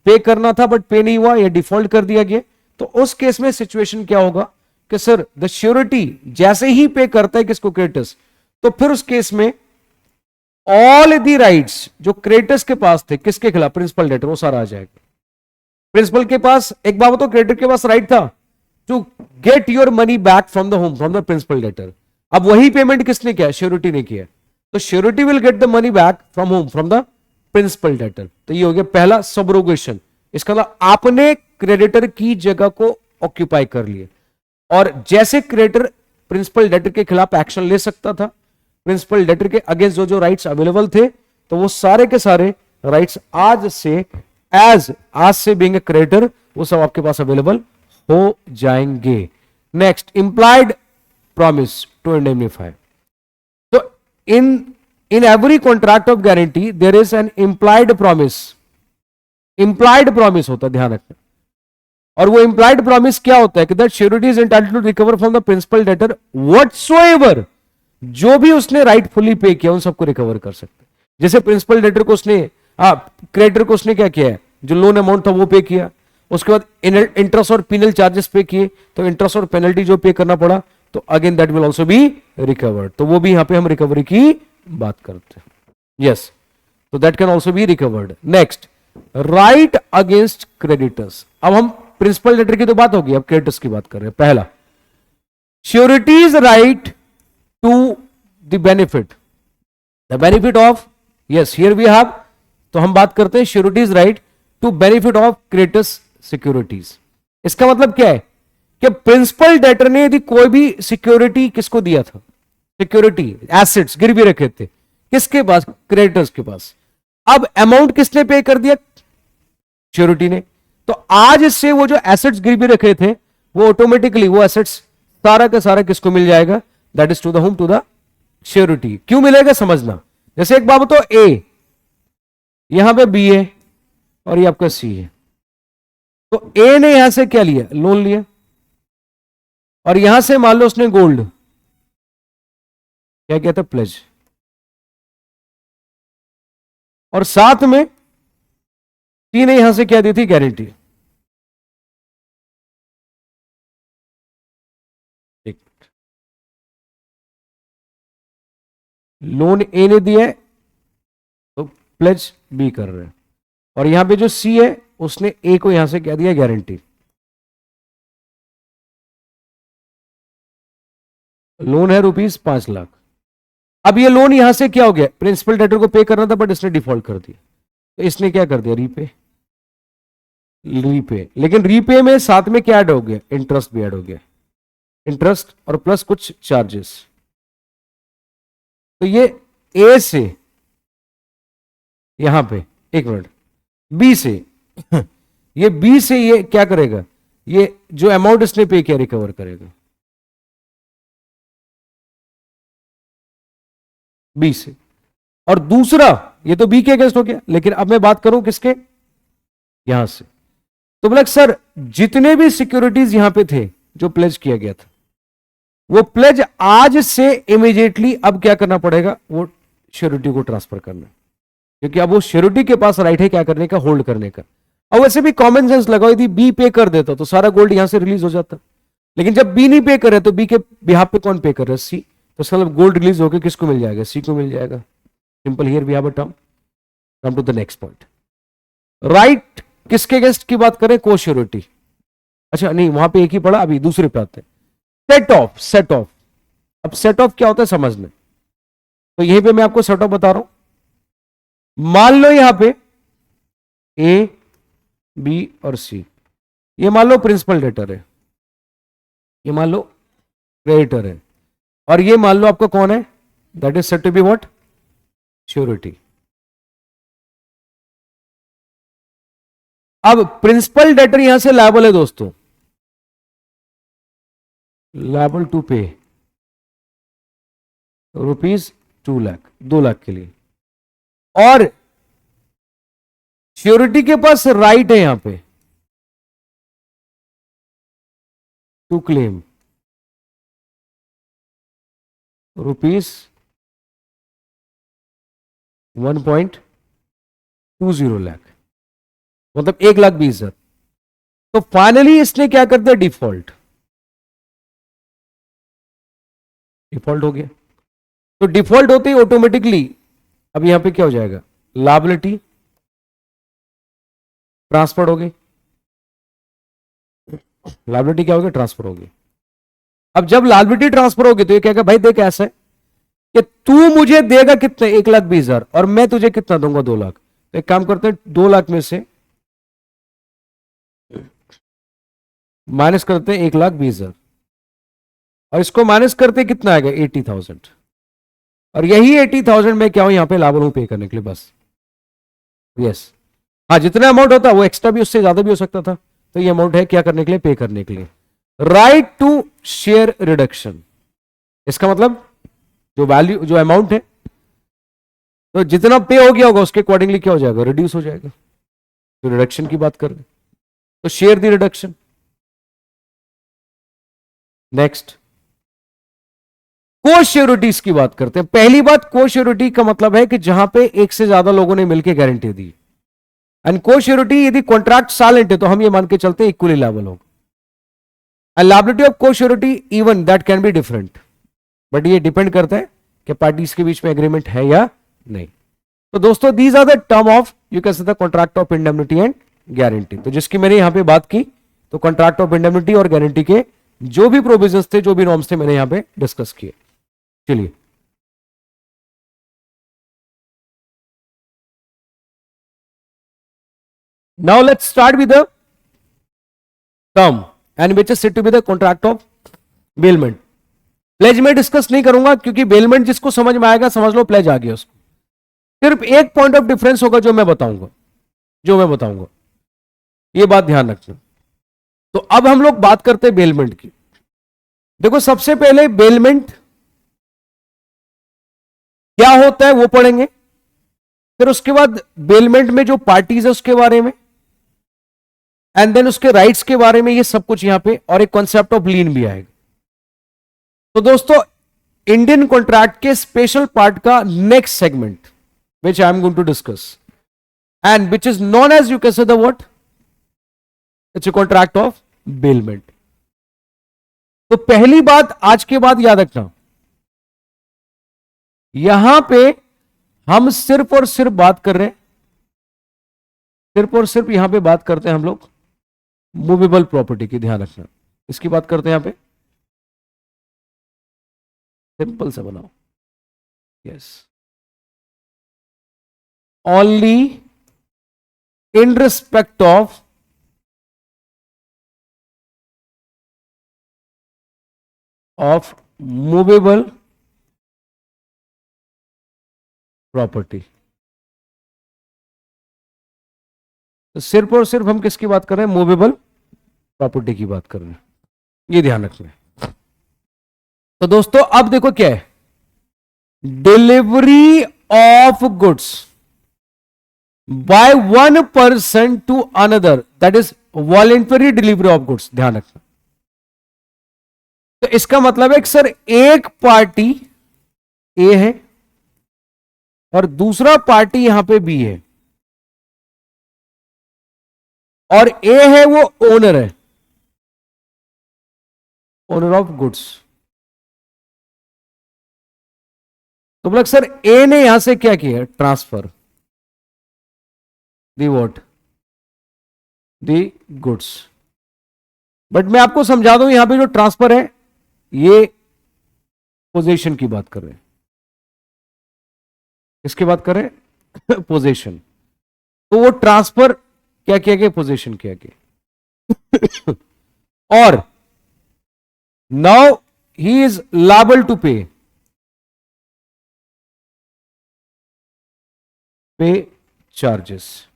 पे करना था बट पे नहीं हुआ या डिफॉल्ट कर दिया गया, तो उस केस में सिचुएशन क्या होगा कि सर द श्योरिटी जैसे ही पे करता है किसको, क्रेडिटर्स, तो फिर उस केस में ऑल दी राइट्स जो क्रेडिटर्स के पास थे किसके खिलाफ, प्रिंसिपल डेटर, वो सारा आ जाएगा. प्रिंसिपल के पास एक बात तो क्रेडिटर के पास राइट था to get your money back from the home, from the principal debtor. अब वही पेमेंट किसने किया, श्योरिटी ने किया, तो surety will get the money back from home, from the principal debtor. तो ये हो गया पहला सबरोगेशन. इसका मतलब आपने क्रेडिटर की जगह को ऑक्यूपाई कर लिया, और जैसे क्रेडिटर प्रिंसिपल डेटर के खिलाफ एक्शन ले सकता था, प्रिंसिपल डेटर के अगेंस्ट जो जो राइट्स अवेलेबल थे, तो वो सारे के सारे राइट्स आज से बीइंग ए क्रेडिटर वो सब आपके पास अवेलेबल हो जाएंगे. Next, implied promise to indemnify. तो in every contract of guarantee there is an implied promise. Implied promise होता है, ध्यान रखना. और वो इंप्लाइड प्रॉमिस क्या होता है कि that surety is entitled to recover from the principal debtor whatsoever, जो भी उसने राइटफुली पे किया उन सबको रिकवर कर सकते. जैसे प्रिंसिपल डेटर को उसने, क्रेडिटर को उसने क्या किया है, जो लोन अमाउंट था वो पे किया, उसके बाद इंटरेस्ट और पेनल चार्जेस पे किए, तो इंटरेस्ट और पेनल्टी जो पे करना पड़ा, तो again that will also be recovered. तो वो भी यहां पे हम रिकवरी की बात करते हैं. यस, तो that can also be recovered. Next, right against creditors. अब हम प्रिंसिपल डेटर की तो बात होगी, अब क्रेडिटर्स की बात कर रहे हैं. पहला, surety's right to the benefit of, yes here we have, तो हम बात करते हैं surety's right to benefit of creditor's securities. इसका मतलब क्या है कि प्रिंसिपल डेटर ने यदि कोई भी सिक्योरिटी किसको दिया था, सिक्योरिटी एसेट्स गिरवी रखे थे, किसके पास, क्रेडिटर्स के पास. अब अमाउंट किसने पे कर दिया, श्योरिटी ने. तो आज इससे वो जो एसेट्स गिरवी रखे थे वो ऑटोमेटिकली वो एसेट्स सारा का सारा किसको मिल जाएगा, that is to the whom, to the surety. क्यों मिलेगा समझना. जैसे एक बात तो ए, यहां पे बी है और ये आपका सी है, तो ए ने यहां से क्या लिया, लोन लिया, और यहां से मान लो उसने गोल्ड क्या कहता, प्लेज, और साथ में सी ने यहां से क्या दी थी, गारंटी. लोन ए ने दिया है तो प्लेज बी कर रहे हैं, और यहां पे जो सी है उसने ए को यहां से क्या दिया, गारंटी. लोन है ₹5,00,000. अब ये लोन यहां से क्या हो गया, प्रिंसिपल डेटर को पे करना था बट इसने डिफॉल्ट कर दिया, तो इसने क्या कर दिया, रीपे. लेकिन रीपे में साथ में क्या ऐड हो गया, इंटरेस्ट भी ऐड हो गया, इंटरेस्ट और प्लस कुछ चार्जेस. तो ये ए से यहां पे, एक मिनट, बी से ये बी से ये क्या करेगा, ये जो अमाउंट इसने पे किया रिकवर करेगा बी से. और दूसरा, ये तो बी के अगेंस्ट हो गया, लेकिन अब मैं बात करूं किसके, यहां से. तो बोला सर जितने भी सिक्योरिटीज यहां पे थे जो प्लेज किया गया था, वो प्लेज आज से इमीडिएटली अब क्या करना पड़ेगा, वो श्योरिटी को ट्रांसफर करना, क्योंकि अब वो श्योरिटी के पास राइट है क्या करने का, होल्ड करने का. और वैसे भी कॉमन सेंस लगाओ, यदि बी पे कर देता तो सारा गोल्ड यहां से रिलीज हो जाता, लेकिन जब बी नहीं पे कर रहे तो बी के बिहाफ पे कौन पे कर रहा है, सी. तो इसका मतलब गोल्ड रिलीज होकर किसको मिल जाएगा, सी को मिल जाएगा. Simple, here we have a term. Come to the next point. Right किसके अगेंस्ट की बात करें, को श्योरिटी. अच्छा नहीं, वहां पे एक ही पड़ा, अभी दूसरे पे आते हैं. Set of. अब सेट ऑफ क्या होता है समझना, तो यहीं पे मैं आपको सेट ऑफ बता रहा हूं. मान लो यहां पे ए, बी और सी, ये मान लो प्रिंसिपल डेटर है, ये मान लो क्रेडिटर है, और ये मान लो आपका कौन है, that is said to be what, surety. अब प्रिंसिपल डेटर यहां से लायबल है दोस्तों, लायबल टू पे ₹2,00,000, 2 लाख के लिए, और श्योरिटी के पास राइट है यहां पे टू क्लेम. ₹1.20 लाख, मतलब 1,20,000। तो फाइनली इसने क्या कर दिया, डिफॉल्ट हो गया। तो डिफॉल्ट होते ही ऑटोमेटिकली अब यहां पे क्या हो जाएगा, लायबिलिटी ट्रांसफर हो गई। लायबिलिटी क्या हो गया, ट्रांसफर हो गई। अब जब लायबिलिटी ट्रांसफर होगी तो ये कहेगा भाई देख ऐसा है कि तू मुझे देगा कितने, 1,20,000, और मैं तुझे कितना दूंगा, 2 लाख। तो एक काम करते हैं, 2 लाख में से माइनस करते हैं 1,20,000, और इसको माइनस करते कितना आएगा, 80,000। और यही 80,000 में क्या हूं, यहां पे लाभ पे करने के लिए, बस। यस, हाँ, जितना अमाउंट होता है वो एक्स्ट्रा भी, उससे ज्यादा भी हो सकता था। तो ये अमाउंट है क्या करने के लिए, पे करने के लिए। राइट टू शेयर रिडक्शन, इसका मतलब जो वैल्यू, जो अमाउंट है, तो जितना पे हो गया होगा उसके अकॉर्डिंगली क्या हो जाएगा, रिड्यूस हो जाएगा। तो रिडक्शन की बात कर रहे हैं, तो शेयर दी रिडक्शन। नेक्स्ट, को श्योरिटीज की बात करते हैं। पहली बात, को श्योरिटी का मतलब है कि जहां पे एक से ज्यादा लोगों ने मिलकर गारंटी दी। एंड को श्योरिटी यदि कॉन्ट्रैक्ट साइलेंट है तो हम ये मान के चलते हैं इक्वली लायबल होगा। एंड लायबिलिटी ऑफ को surety even that can be different, but ये डिपेंड करता है कि पार्टीज के बीच में एग्रीमेंट है या नहीं। तो दोस्तों, these are the term of, you can से the contract of indemnity and guarantee. तो जिसकी मैंने यहां पे बात की, तो कॉन्ट्रैक्ट ऑफ इंडेमनिटी और गारंटी के जो भी प्रोविजंस थे, जो भी नॉर्म्स थे, मैंने यहां पे डिस्कस किए। चलिए, now let's start with the term and which is said to be the contract of bailment. Pledge में डिस्कस नहीं करूंगा, क्योंकि बेलमेंट जिसको समझ में आएगा समझ लो प्लेज आ गया उसको। सिर्फ एक पॉइंट ऑफ डिफरेंस होगा जो मैं बताऊंगा, ये बात ध्यान रखना। तो अब हम लोग बात करते हैं बेलमेंट की। देखो, सबसे पहले बेलमेंट क्या होता है वो पढ़ेंगे, फिर उसके बाद बेलमेंट में जो पार्टीज है उसके बारे में, एंड देन उसके राइट्स के बारे में, ये सब कुछ यहां पे, और एक कॉन्सेप्ट ऑफ लीन भी आएगा। तो दोस्तों, इंडियन कॉन्ट्रैक्ट के स्पेशल पार्ट का next segment which I am going to discuss and which is known as, you can say the what, it's a contract of bailment। तो पहली बात आज के बाद याद रखना, यहां पे हम सिर्फ और सिर्फ बात कर रहे हैं, सिर्फ और सिर्फ यहां पे बात करते हैं हम लोग मूवेबल प्रॉपर्टी की। ध्यान रखना, इसकी बात करते हैं यहां पे, सिंपल से बनाओ, yes, only in respect of movable property। तो सिर्फ और सिर्फ हम किसकी बात कर रहे हैं, मूवेबल प्रॉपर्टी की बात कर रहे हैं, ये ध्यान रखना। तो दोस्तों, अब देखो क्या है, delivery of goods by one person to another, that is voluntary delivery of goods। ध्यान रखना, तो इसका मतलब है कि सर एक पार्टी ए है और दूसरा पार्टी यहां पे बी है, और ए है वो ओनर है, ओनर ऑफ गुड्स। तो बोला सर ए ने यहां से क्या किया, transfer the what, the goods. But मैं आपको समझा दूं, यहां पे जो ट्रांसफर है ये पोजीशन की बात कर रहे हैं, इसकी बात कर रहे हैं पोजीशन। तो वो ट्रांसफर क्या किया गया, पोजीशन किया गया। और now he is liable to pay charges.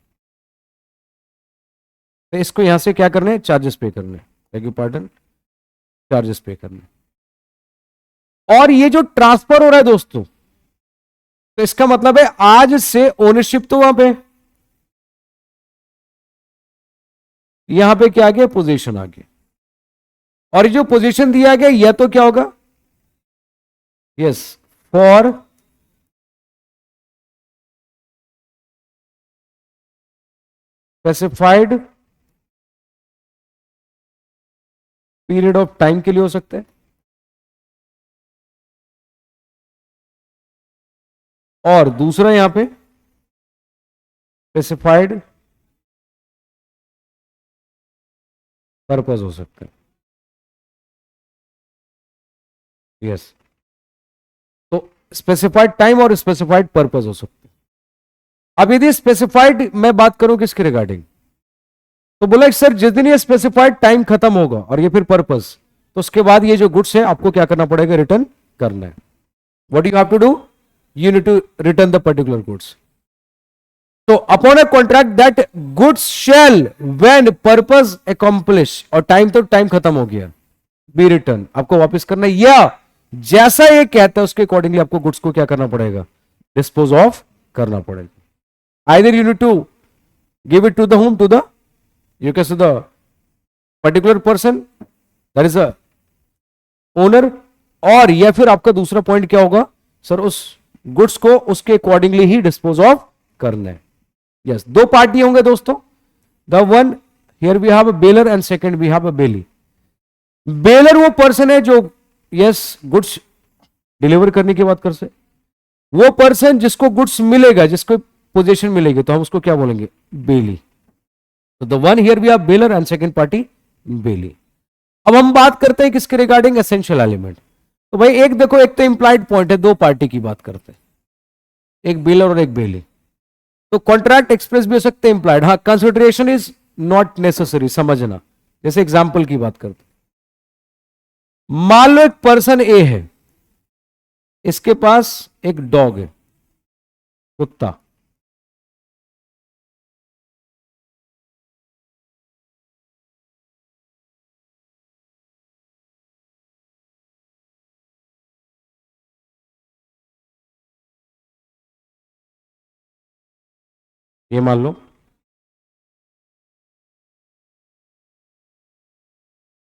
तो इसको यहां से क्या करने, चार्जेस पे करने, बेग यू पार्डन, चार्जेस पे करने। और ये जो ट्रांसफर हो रहा है दोस्तों, तो इसका मतलब है आज से ओनरशिप तो वहां पे, यहां पे क्या आ गया, पोजीशन आ गया। और ये जो पोजीशन दिया गया यह तो क्या होगा, yes, for specified period of time के लिए हो सकता है, और दूसरा यहां पे स्पेसिफाइड पर्पस हो सकता है। यस, तो स्पेसिफाइड टाइम और स्पेसिफाइड पर्पस हो सकते हैं। अब यदि स्पेसिफाइड मैं बात करूं किसके रिगार्डिंग, तो बोला सर जिस दिन ये स्पेसिफाइड टाइम खत्म होगा और ये फिर पर्पस, तो उसके बाद ये जो गुड्स है आपको क्या करना पड़ेगा, रिटर्न करना है। What you have to do, you need to return the particular goods. So upon a contract that goods shall when purpose accomplish, और टाइम तो टाइम खत्म हो गया, बी रिटर्न, आपको वापस करना है, या जैसा ये कहता है उसके अकॉर्डिंगली आपको गुड्स को क्या करना पड़ेगा, डिस्पोज ऑफ करना पड़ेगा। Either you need to give it to the whom, to the you can से the particular person that is a owner, और या फिर आपका दूसरा पॉइंट क्या होगा, सर उस गुड्स को उसके अकॉर्डिंगली ही डिस्पोज ऑफ करना है। यस, दो पार्टी होंगे दोस्तों, the one here we have a bailor and second we have a bailee. Bailor वो पर्सन है जो यस गुड्स डिलीवर करने की बात कर से, वो पर्सन जिसको गुड्स मिलेगा, जिसको पोजीशन मिलेगी, तो हम उसको क्या बोलेंगे, बेली। तो the one here we have bailor and second party bailee. अब हम बात करते हैं किसके रिगार्डिंग, एसेंशियल एलिमेंट। तो भाई एक देखो, एक तो इंप्लाइड पॉइंट है, दो पार्टी की बात करते हैं, एक बेलर और एक बेली, तो कॉन्ट्रैक्ट एक्सप्रेस भी हो सकते हैं इंप्लाइड। हाँ, कंसिडरेशन इज नॉट नेसेसरी, समझना। जैसे एग्जांपल की बात करते हैं, मान लो एक पर्सन ए है, इसके पास एक डॉग है, कुत्ता, ये मान लो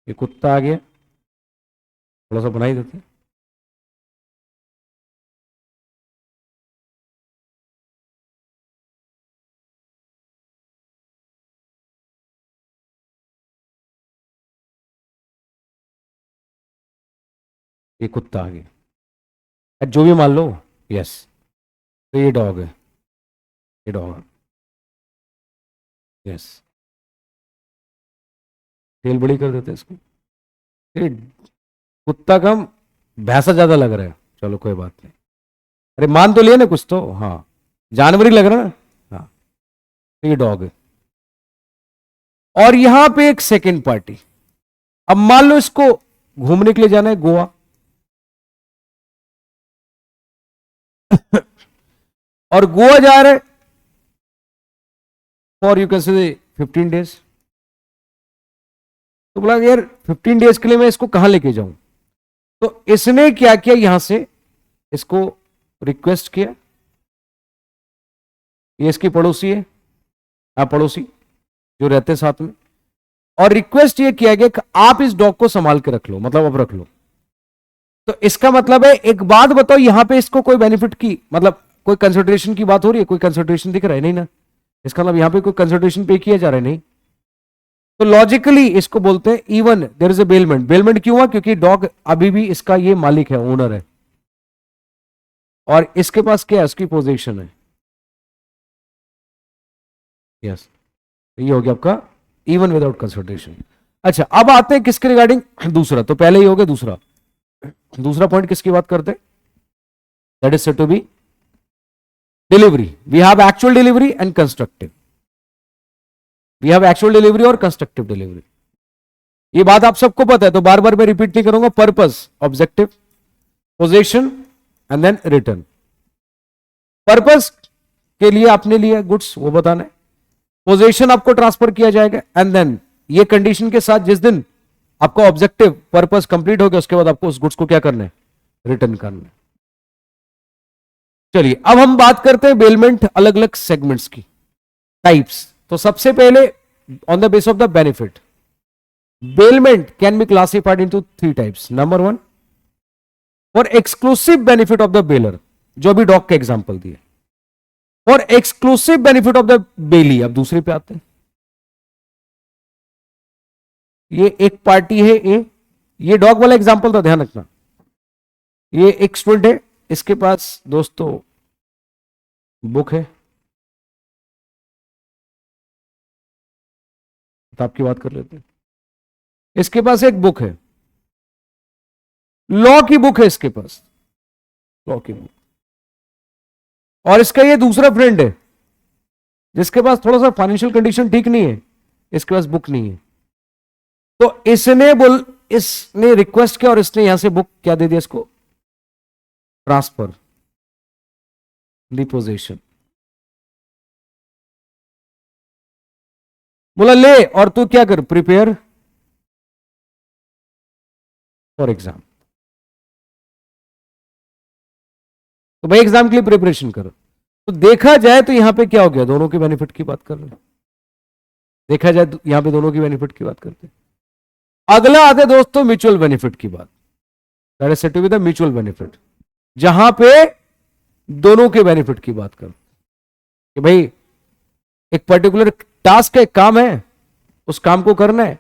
ये कुत्ता आ गया, थोड़ा सा बना ही देते हैं। ये कुत्ता आ गया, जो भी मान लो, यस, तो ये डॉग है, ये डॉग है, यस, तेल बड़ी कर देते हैं इसको। ये कुत्ता कम, भैंसा ज्यादा लग रहा है, चलो कोई बात नहीं, अरे मान तो लिया ना कुछ तो, हाँ जानवर ही लग रहा है ना, हाँ, तो ये डॉग है। और यहां पे एक सेकेंड पार्टी, अब मान लो इसको घूमने के लिए जाना है गोवा, और गोवा जा रहे फॉर यू कैन से 15 डेज। तो बोला यार 15 डेज के लिए मैं इसको कहां लेके जाऊं, तो इसने क्या किया, यहां से इसको रिक्वेस्ट किया, ये इसकी पड़ोसी है, आप पड़ोसी जो रहते साथ में, और रिक्वेस्ट ये किया गया कि आप इस डॉग को संभाल के रख लो, मतलब अब रख लो। तो इसका मतलब है, एक बात बताओ, यहां पे इसको कोई बेनिफिट की, मतलब कोई कंसिडरेशन की बात हो रही है, कोई कंसिडरेशन दिख रहा है नहीं ना, इसका मतलब यहां पे कोई कंसिडरेशन पे किया जा रहा है नहीं। तो लॉजिकली इसको बोलते हैं even there is a bailment. Bailment क्यों हुआ, क्योंकि डॉग अभी भी इसका ये मालिक है, ओनर है, और इसके पास क्या है, उसकी पोजीशन है। यस, ये हो गया आपका इवन विदाउट कंसिडरेशन। अच्छा, अब आते हैं किसके रिगार्डिंग, दूसरा, तो पहले ही हो गया दूसरा। दूसरा पॉइंट किसकी बात करते हैं, that is said to be delivery. We have actual delivery and constructive, we have actual delivery और कंस्ट्रक्टिव डिलीवरी। ये बात आप सबको पता है, तो बार बार मैं रिपीट नहीं करूंगा। Purpose, objective, position and then return. Purpose के लिए आपने लिया गुड्स, वो बताना है। पोजीशन आपको ट्रांसफर किया जाएगा, एंड देन ये कंडीशन के साथ जिस दिन आपका ऑब्जेक्टिव पर्पस कंप्लीट हो गया, उसके बाद आपको उस गुड्स को क्या करना है, रिटर्न करना है। चलिए अब हम बात करते हैं बेलमेंट अलग अलग सेगमेंट्स की टाइप्स। तो सबसे पहले on the base of the benefit, bailment can be classified into 3 types. Number 1, for exclusive benefit of the baler, जो अभी डॉग का एग्जांपल दिया, for exclusive benefit of the belly. अब दूसरे पे आते हैं, ये एक पार्टी है ए, ये डॉग वाला एग्जांपल था, ध्यान रखना। ये एक स्टूडेंट है, इसके पास दोस्तों बुक है, तो आपकी बात कर लेते हैं। इसके पास एक बुक है, लॉ की बुक है इसके पास, लॉ की बुक। और इसका ये दूसरा फ्रेंड है जिसके पास थोड़ा सा फाइनेंशियल कंडीशन ठीक नहीं है, इसके पास बुक नहीं है। तो इसने रिक्वेस्ट किया और इसने यहां से बुक क्या दे दिया इसको, ट्रांसफर, डिपोजिशन। बोला ले और तू क्या कर, प्रिपेयर फॉर एग्जाम। तो भाई एग्जाम के लिए प्रिपरेशन करो। तो देखा जाए तो यहां पे क्या हो गया, दोनों के बेनिफिट की बात कर रहे हैं। देखा जाए तो यहां पे दोनों की बेनिफिट की बात करते हैं। अगला आते दोस्तों म्यूचुअल बेनिफिट की बात, that is said to be the mutual benefit, जहां पे दोनों के बेनिफिट की बात करो कि भाई एक पर्टिकुलर टास्क है, काम है, उस काम को करना है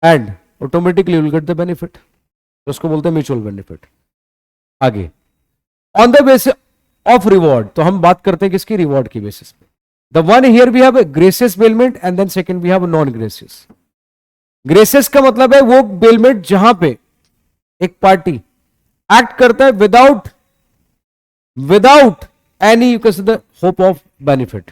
and automatically will get the benefit, तो उसको बोलते हैं म्यूचुअल बेनिफिट। आगे on the basis of reward, तो हम बात करते हैं किसकी, रिवॉर्ड की बेसिस पे। The one here we have gracious bailment and then second we have non gracious. Gracious का मतलब है वो बेलमेंट जहां पे एक पार्टी एक्ट करता है विदाउट एनी यू कैन से the hope of benefit,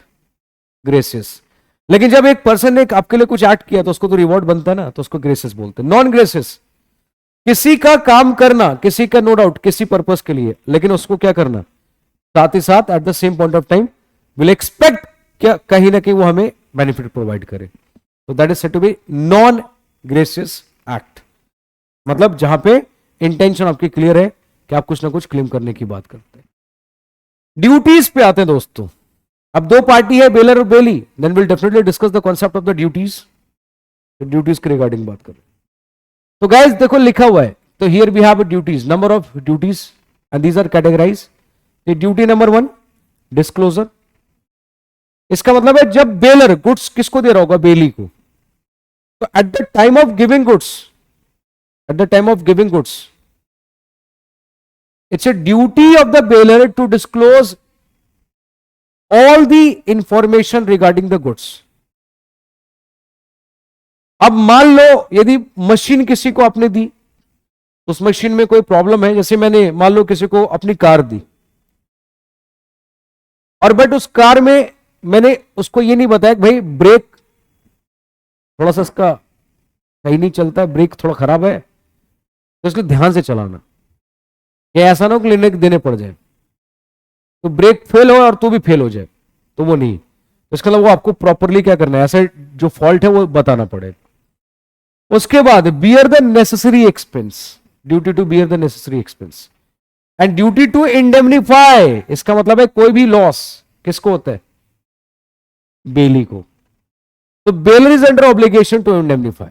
gracious. लेकिन जब एक पर्सन ने आपके लिए कुछ एक्ट किया तो उसको तो रिवॉर्ड बनता है ना, तो उसको ग्रेसियस बोलते हैं। नॉन ग्रेसियस, किसी का काम करना, किसी का नो डाउट किसी पर्पस के लिए, लेकिन उसको क्या करना, साथ ही साथ at the same point of time will expect क्या कहीं ना कहीं वो हमें बेनिफिट प्रोवाइड करे, तो that is said to be non gracious act. मतलब जहां पे इंटेंशन आपकी क्लियर है कि आप कुछ ना कुछ क्लेम करने की बात करते हैं। ड्यूटीज पे आते हैं दोस्तों। अब दो पार्टी है, बेलर और bailee, then will definitely discuss the concept of the duties. Duties के रिगार्डिंग बात करें तो गाइस देखो लिखा हुआ है, तो here we have duties, number of duties and these are categorise. Duty number 1 disclosure. इसका मतलब है जब बेलर गुड्स किसको दे रहा होगा, बेली को, तो at the time of giving goods it's a duty of the baler to disclose all the information regarding the goods. अब मान लो यदि मशीन किसी को आपने दी, उस मशीन में कोई प्रॉब्लम है, जैसे मैंने मान लो किसी को अपनी कार दी और बट उस कार में मैंने उसको ये नहीं बताया कि भाई ब्रेक थोड़ा सा इसका सही नहीं चलता है, ब्रेक थोड़ा खराब है, तो इसलिए ध्यान से चलाना, या ऐसा ना हो कि लेने देने पड़ जाए, तो ब्रेक फेल हो और तू भी फेल हो जाए, तो वो नहीं। तो इसका मतलब वो आपको प्रॉपरली क्या करना है, ऐसा जो फॉल्ट है वो बताना पड़ेगा। उसके बाद bear the necessary expense, duty to bear the necessary expense and duty to indemnify. इसका मतलब है कोई भी लॉस किसको होता है, बेली को, तो bailor is under obligation to indemnify.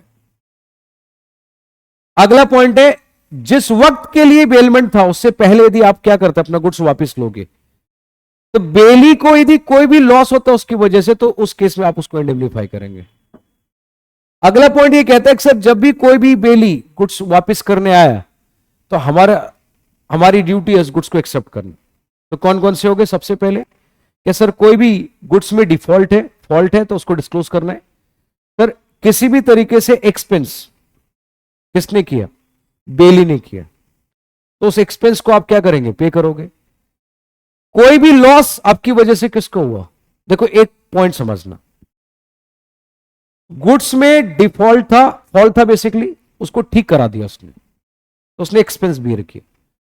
अगला पॉइंट है, जिस वक्त के लिए बेलमेंट था उससे पहले यदि आप क्या करते अपना गुड्स वापस लोगे, तो बेली को यदि कोई भी लॉस होता है उसकी वजह से, तो उस केस में आप उसको इंडेमनीफाई करेंगे। अगला पॉइंट ये कहता है कि सर जब भी कोई भी बेली गुड्स वापस करने आया तो हमारी ड्यूटी है उस गुड्स को एक्सेप्ट करना। तो कौन कौन से हो गए, सबसे पहले कि सर कोई भी गुड्स में डिफॉल्ट है, फॉल्ट है तो उसको डिस्क्लोज करना है। सर किसी भी तरीके से एक्सपेंस किसने किया, बेली ने किया, तो उस एक्सपेंस को आप क्या करेंगे, पे करोगे। कोई भी लॉस आपकी वजह से किसको हुआ, देखो एक पॉइंट समझना, गुड्स में डिफॉल्ट था, फॉल्ट था बेसिकली, उसको ठीक करा दिया उसने, तो उसने एक्सपेंस भी रखी,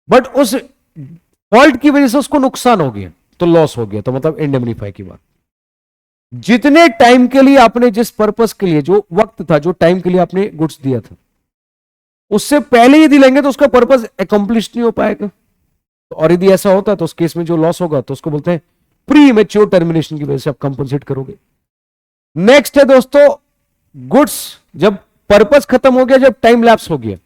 बट उस फॉल्ट की वजह से उसको नुकसान हो गया, तो लॉस हो गया, तो मतलब इंडेमनीफाई की बात। जितने टाइम के लिए आपने, जिस पर्पस के लिए, जो वक्त था, जो टाइम के लिए आपने गुड्स दिया था, उससे पहले यदि लेंगे तो उसका पर्पस अकम्प्लिश नहीं हो पाएगा। और यदि ऐसा होता है तो उस केस में जो लॉस होगा तो उसको बोलते हैं प्री मैच्योर टर्मिनेशन की वजह से आप कंपनसेट करोगे। नेक्स्ट है दोस्तों, गुड्स जब पर्पस खत्म हो गया, जब टाइम लैप्स हो गया,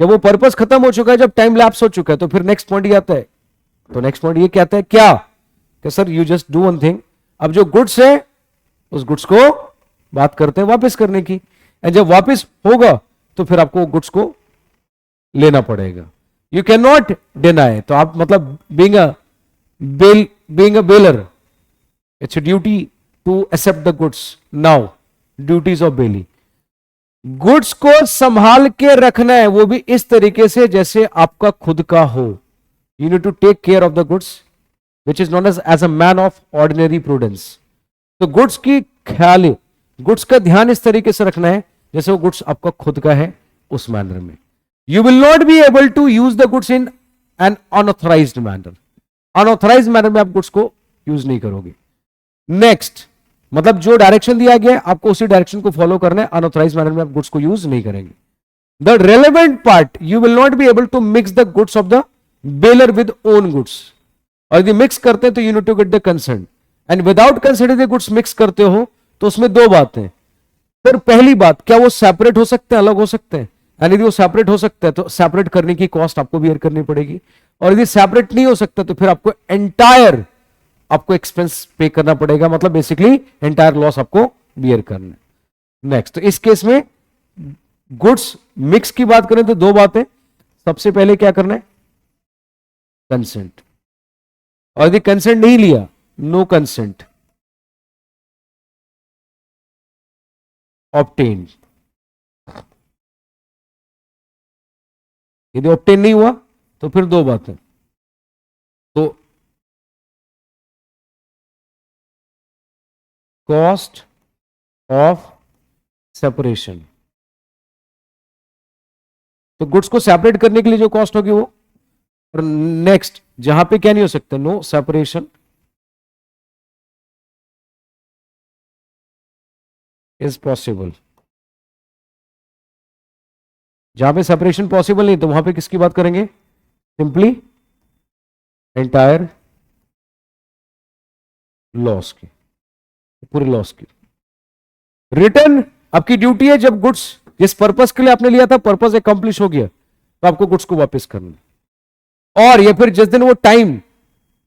जब वो पर्पस खत्म हो चुका है, जब टाइम लैप्स हो चुका है, तो फिर नेक्स्ट पॉइंट ये आता है। तो नेक्स्ट पॉइंट ये कहता है क्या कि sir you just do one thing, अब जो गुड्स है उस गुड्स को बात करते हैं वापस करने की, एंड जब वापस होगा तो फिर आपको गुड्स को लेना पड़ेगा। यू कैन नॉट डिनाई, तो आप मतलब being a bailor, it's duty to accept the goods. Now duties of bailee, goods को संभाल के रखना है, वो भी इस तरीके से जैसे आपका खुद का हो। You need to take care of the goods which is known as a man of ordinary prudence. तो गुड्स की ख्याल, गुड्स का ध्यान इस तरीके से रखना है जैसे वो गुड्स आपका खुद का है, उस मैनर में। You will not be able to use the goods in an unauthorised manner, unauthorised manner में आप गुड्स को यूज नहीं करोगे। नेक्स्ट, मतलब जो डायरेक्शन दिया गया है आपको उसी डायरेक्शन को फॉलो करना है, अनऑथराइज्ड मैनर में आप गुड्स को यूज नहीं करेंगे। The relevant part, you will not be able to mix the goods of the bailor with own goods, और यदि मिक्स करते हैं तो you need to get the consent, and without consent यदि गुड्स मिक्स करते हो तो उसमें दो बातें। फिर पहली बात, क्या वो सेपरेट हो सकते हैं, अलग हो सकते हैं, एंड यदि वो सेपरेट हो सकता है तो सेपरेट करने की कॉस्ट आपको बियर करनी पड़ेगी, और यदि सेपरेट नहीं हो सकता तो फिर आपको एंटायर आपको एक्सपेंस पे करना पड़ेगा, मतलब बेसिकली एंटायर लॉस आपको बियर करना है। नेक्स्ट, तो इस केस में गुड्स मिक्स की बात करें तो दो बातें, सबसे पहले क्या करना है, कंसेंट, और यदि कंसेंट नहीं लिया, नो कंसेंट ऑब्टेन, यदि ऑब्टेन नहीं हुआ तो फिर दो बातें, तो कॉस्ट ऑफ सेपरेशन, तो गुड्स को सेपरेट करने के लिए जो कॉस्ट होगी वो, और नेक्स्ट जहां पे क्या नहीं हो सकता, नो सेपरेशन इज पॉसिबल, जहां पे सेपरेशन पॉसिबल नहीं तो वहां पे किसकी बात करेंगे, सिंपली एंटायर लॉस की, पूरे लॉस की। रिटर्न आपकी ड्यूटी है, जब गुड्स जिस पर्पस के लिए आपने लिया था पर्पस अकम्प्लिश हो गया तो आपको गुड्स को वापस करना, और या फिर जिस दिन वो टाइम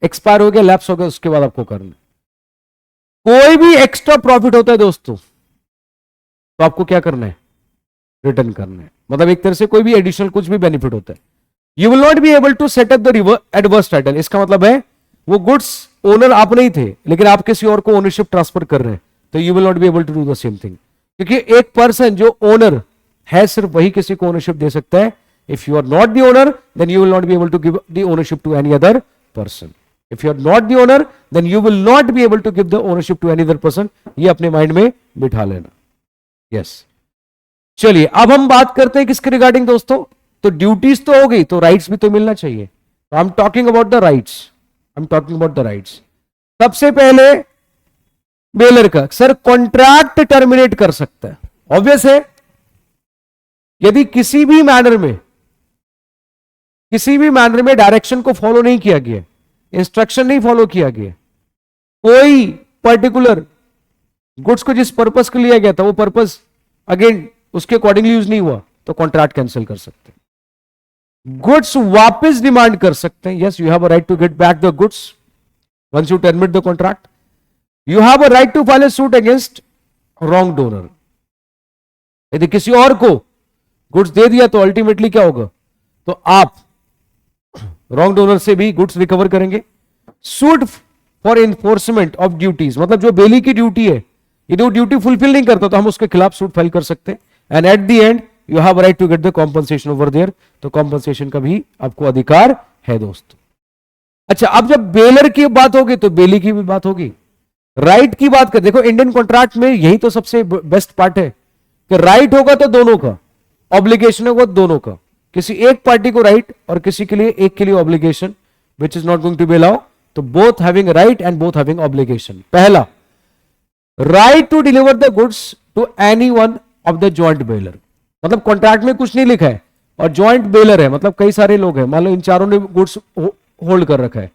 एक्सपायर हो गया, लैप्स हो गया, उसके बाद आपको करना। कोई भी एक्स्ट्रा प्रॉफिट होता है दोस्तों तो आपको क्या करना है, रिटर्न करना है, मतलब एक तरह से कोई भी एडिशनल कुछ भी बेनिफिट होता है। You will not be able to set up the adverse title, इसका मतलब है वो गुड्स ओनर आप नहीं थे लेकिन आप किसी और को ओनरशिप ट्रांसफर कर रहे हैं, तो you will not be able to do the same thing, क्योंकि एक पर्सन जो ओनर है सिर्फ वही किसी को ओनरशिप दे सकता है। If you are not the owner then you will not be able to give the ownership to any other person, if you are not the owner then you will not be able to give the ownership to any other person, ये अपने mind में बिठा लेना। Yes, चलिए अब हम बात करते हैं किसके रिगार्डिंग दोस्तों, तो ड्यूटीज तो हो गई, तो राइट्स भी तो मिलना चाहिए, तो I am talking about the rights, I am talking about the rights. सबसे पहले बेलर का, सर कॉन्ट्रैक्ट टर्मिनेट कर सकता है, ऑब्वियस है, यदि किसी भी मैनर में डायरेक्शन को फॉलो नहीं किया गया, इंस्ट्रक्शन नहीं फॉलो किया गया, कोई पर्टिकुलर गुड्स को जिस पर्पस के लिया गया था वो पर्पस अगेन उसके अकॉर्डिंगली यूज नहीं हुआ, तो कॉन्ट्रैक्ट कैंसिल कर सकते हैं। गुड्स वापस डिमांड कर सकते हैं, yes you have a right to get back the goods once you terminate the contract. You have a right to file a suit against wrongdoer, यदि किसी और को गुड्स दे दिया तो अल्टीमेटली क्या होगा, तो आप रॉन्ग डोनर से भी गुड्स रिकवर करेंगे। Suit for enforcement of duties, मतलब जो बेली की ड्यूटी है यदि वो ड्यूटी फुलफिल नहीं करता तो हम उसके खिलाफ सूट फाइल कर सकते हैं, and at the end you have right to get the compensation over there, तो कॉम्पनसेशन का भी आपको अधिकार है दोस्तों। अच्छा, अब जब बेलर की बात होगी तो बेली की भी बात होगी। राइट की बात कर, देखो इंडियन कॉन्ट्रैक्ट में यही तो सबसे बेस्ट पार्ट है कि राइट होगा तो दोनों का, ऑब्लिगेशन होगा दोनों का, किसी एक पार्टी को राइट और किसी के लिए एक के लिए obligation, which is not going to be allow, तो both having right and both having obligation. पहला, right to deliver the goods to any one of the joint bailor, मतलब कॉन्ट्रैक्ट में कुछ नहीं लिखा है और ज्वाइंट बेलर है, मतलब कई सारे लोग हैं, मान लो इन चारों ने गुड्स होल्ड कर रखा है,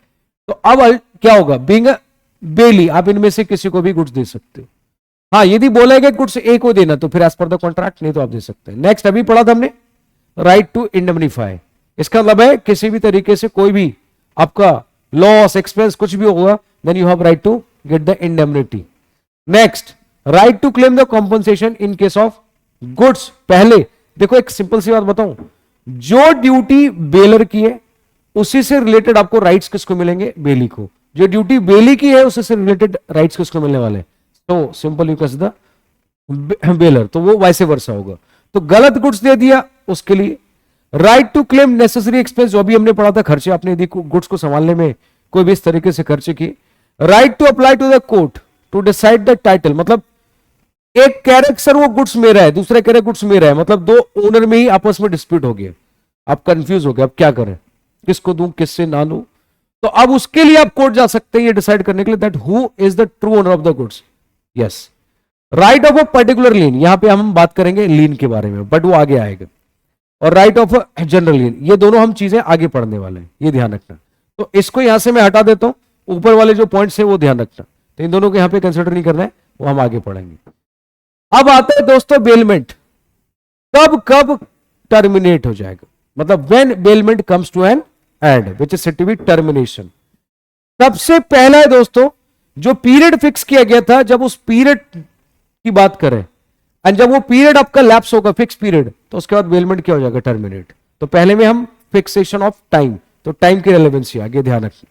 तो अब क्या होगा, बीइंग अ बेली आप इनमें से किसी को भी गुड्स दे सकते हो। हाँ, यदि बोला गया गुड्स ए को देना तो फिर एज पर द कॉन्ट्रैक्ट, नहीं तो आप दे सकते हैं। नेक्स्ट, अभी पढ़ा था हमने राइट टू इंडेमनीफाई। इसका मतलब है किसी भी तरीके से कोई भी आपका लॉस एक्सपेंस कुछ भी होगा, then you have right to get the indemnity. Next, right to claim the compensation in case of goods. पहले देखो एक सिंपल सी बात बताऊं, जो ड्यूटी बेलर की है उसी से रिलेटेड आपको राइट्स किसको मिलेंगे? बेली को। जो ड्यूटी बेली की है उसी से रिलेटेड राइट्स किसको मिलने वाले? तो सिंपल यू कैसे द बेलर, तो वो वैसे वर्षा होगा। तो गलत गुड्स दे दिया उसके लिए right to claim necessary expense, जो अभी हमने पढ़ा था, खर्चे आपने यदि गुड्स को संभालने में कोई भी इस तरीके से खर्चे किए। Right to apply to the court to decide the title, मतलब एक कह रहे सर वो गुड्स मेरा है, दूसरा कह रहे गुड्स मेरा है, मतलब दो ओनर में ही आपस में डिस्प्यूट हो गया, आप कंफ्यूज हो गए, अब क्या करें, किसको दूं किससे ना लूं। तो अब उसके लिए आप कोर्ट जा सकते हैं ये डिसाइड करने के लिए that who is the true owner of the goods. Yes, right of a particular lien, यहां पे हम बात करेंगे लीन के बारे में, बट वो आगे आएगा। और राइट ऑफ जनरल लीन, ये दोनों हम चीजें आगे पढ़ने वाले हैं, ये ध्यान रखना। तो इसको यहां से मैं हटा देता हूं, ऊपर वाले जो पॉइंट्स हैं वो ध्यान रखना, तो इन दोनों को यहां पे कंसिडर नहीं करना है, वो हम आगे पढ़ेंगे। अब आता है दोस्तों बेलमेंट, कब कब टर्मिनेट हो जाएगा, मतलब when bailment comes to an end which is said to be termination. सबसे पहला है दोस्तों जो पीरियड फिक्स किया गया था, जब उस पीरियड की बात करें एंड जब वो पीरियड आपका लैप्स होगा फिक्स पीरियड, तो उसके बाद बेलमेंट क्या हो जाएगा? टर्मिनेट। तो पहले में हम फिक्सेशन ऑफ टाइम, तो टाइम की रेलेवेंसी आगे ध्यान रखिए।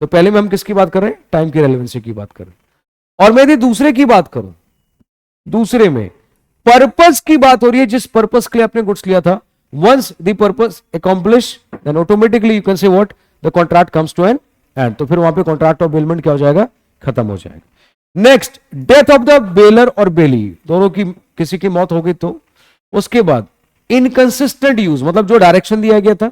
तो पहले में हम किसकी बात कर रहे हैं? टाइम की रेलेवेंसी की बात कर रहे हैं। और मैं यदि दूसरे की बात करूं, दूसरे में पर्पस की बात हो रही है, जिस पर्पस के लिए आपने गुड्स लिया था, once the purpose accomplish then automatically you can say what the contract comes to an end, तो फिर वहां पे कॉन्ट्रैक्ट ऑफ बेलमेंट क्या हो जाएगा? खत्म हो जाएगा। Next, death of the baler और बेली, दोनों की किसी की मौत हो गई तो उसके बाद इनकंसिस्टेंट यूज, मतलब जो डायरेक्शन दिया गया था,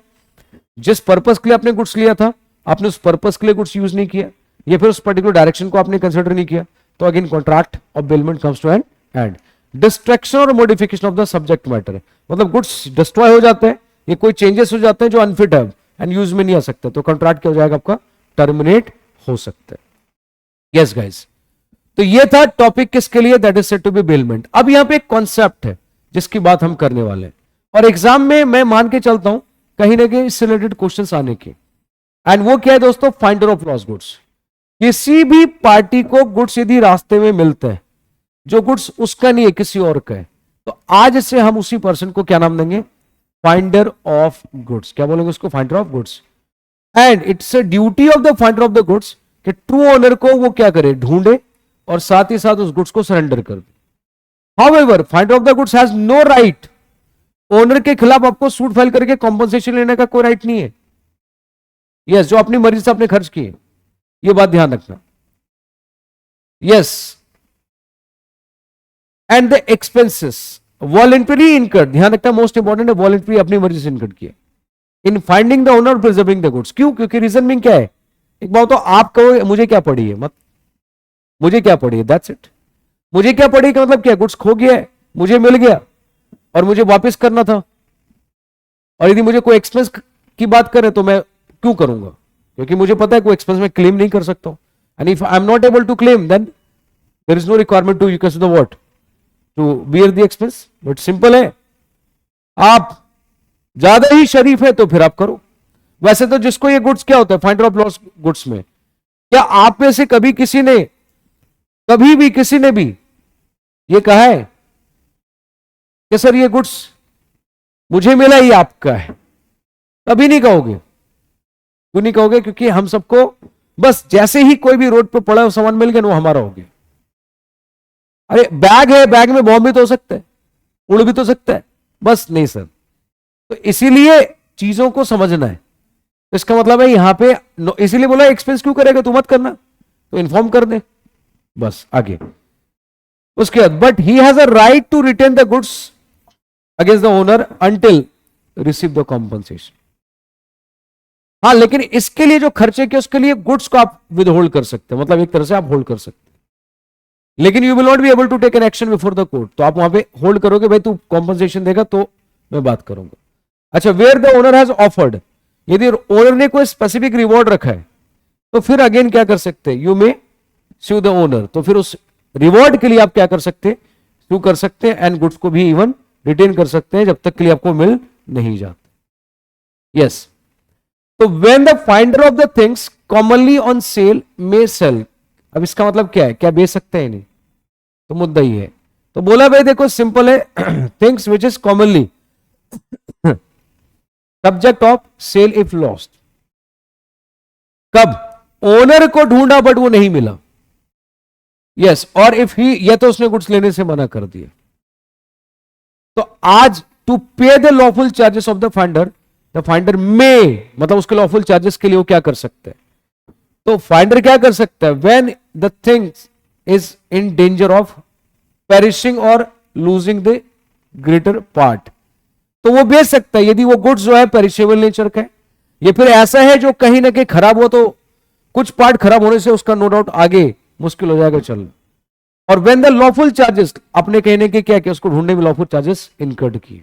जिस पर्पस के लिए आपने गुड्स लिया था, आपने उस पर्पस के लिए गुड्स यूज नहीं किया, या फिर उस पर्टिकुलर डायरेक्शन को आपने कंसिडर नहीं किया, तो again contract of bailment comes to an end. Destruction और modification of the subject matter, मतलब गुड्स डिस्ट्रॉय हो जाते हैं, ये कोई चेंजेस हो जाते हैं जो अनफिट है एंड यूज में नहीं आ सकते, तो कॉन्ट्रैक्ट क्या हो जाएगा आपका? टर्मिनेट हो सकता है। यस गाइस, तो ये था टॉपिक किसके लिए? That is said to be bailment. अब यहां पे एक कॉन्सेप्ट है जिसकी बात हम करने वाले हैं, और एग्जाम में मैं मान के चलता हूं कहीं ना कहीं इससे रिलेटेड क्वेश्चंस आने के, एंड वो क्या है दोस्तों? Finder of lost goods. किसी भी पार्टी को गुड्स यदि रास्ते में मिलते हैं, जो गुड्स उसका नहीं है किसी और का है, तो आज से हम उसी पर्सन को क्या नाम देंगे? Finder of goods. क्या बोलेंगे उसको? Finder of goods. And it's a duty of the finder of the goods कि ट्रू ओनर को वो क्या करे? ढूंढे और साथ ही साथ उस गुड्स को सरेंडर कर दे। However finder of the goods has no right, owner के खिलाफ आपको सूट फाइल करके कॉम्पनसेशन लेने का कोई राइट नहीं है। यस, जो अपनी मर्जी से आपने खर्च किए, ये बात ध्यान रखना। Yes, and the expenses voluntary incurred, ध्यान रखना मोस्ट इंपॉर्टेंट है, वॉलंटरी अपनी मर्जी से इनकर्ड किए in finding the owner preserving the goods. क्यों? क्योंकि रीजन में क्या है? एक बात तो आप कहो मुझे क्या पड़ी है, मत मुझे क्या पड़ी है, दैट्स इट। मुझे क्या पड़ी का मतलब क्या? गुड्स खो गया है, मुझे मिल गया और मुझे वापस करना था, और यदि मुझे कोई एक्सपेंस की बात करे तो मैं क्यों करूंगा? क्योंकि मुझे पता है कोई एक्सपेंस में क्लेम नहीं कर सकता हूं, and if I am not able to claim then there is no requirement to you can do what to bear the expense. But simple है, आप ज्यादा ही शरीफ है तो फिर आप करो। वैसे तो जिसको ये गुड्स क्या होता है फाइंडर ऑफ लॉस्ट गुड्स में, क्या आप में से कभी किसी ने भी ये कहा है कि सर ये गुड्स मुझे मिला, ये आपका है? कभी नहीं कहोगे। क्यों नहीं कहोगे? क्योंकि हम सबको बस जैसे ही कोई भी रोड पे पड़ा सामान मिल गया वो हमारा हो गया। अरे बैग है, बैग में बॉम्ब भी तो हो सकता है, उड़ भी तो सकता है, बस नहीं सर। तो इसीलिए चीजों को समझना है। तो इसका मतलब है यहां पे इसीलिए बोला एक्सपेंस क्यों करेगा, तू मत करना, तो इन्फॉर्म कर दे बस। आगे उसके बाद, but he has a right to retain the goods against the owner until receive the compensation. हाँ, लेकिन इसके लिए जो खर्चे किए उसके लिए गुड्स को आप विद होल्ड कर सकते हैं, मतलब एक तरह से आप होल्ड कर सकते हैं, लेकिन you will not be able to take an action before the court. तो आप वहां पे होल्ड करोगे, भाई तू कॉम्पनसेशन देगा तो मैं बात करूंगा। अच्छा, where the owner has offered, यदि ओनर ने कोई स्पेसिफिक रिवॉर्ड रखा है तो फिर अगेन क्या कर सकते हैं? You may sue the owner. तो फिर उस रिवॉर्ड के लिए आप क्या कर सकते हैं? sue कर सकते हैं, एंड गुड्स को भी इवन रिटेन कर सकते हैं जब तक के लिए आपको मिल नहीं जाते। यस, तो when the finder of the things commonly on sale may sell, अब इसका मतलब क्या है, क्या बेच सकते हैं नहीं, तो मुद्दा ही है। तो बोला भाई देखो सिंपल है, things which is commonly subject of sale if lost, कब ओनर को ढूंढा बट वो नहीं मिला, यस, और इफ ही, या तो उसने गुड्स लेने से मना कर दिया, तो आज टू पे the lawful charges of the finder में, मतलब उसके लॉफुल चार्जेस के लिए वो क्या कर सकते हैं, तो फाइंडर क्या कर सकता है, when the things is in danger of perishing और लूजिंग द ग्रेटर पार्ट, तो वो बेच सकता है यदि वो गुड्स जो है पेरिशेबल नेचर का है, ये फिर ऐसा है जो कहीं ना कहीं खराब हो, तो कुछ पार्ट खराब होने से उसका नो डाउट आगे मुश्किल हो जाएगा चलना। और व्हेन द लॉफुल चार्जेस, अपने कहने के क्या किया, उसको ढूंढने में लॉफुल चार्जेस इनकर्ड किए,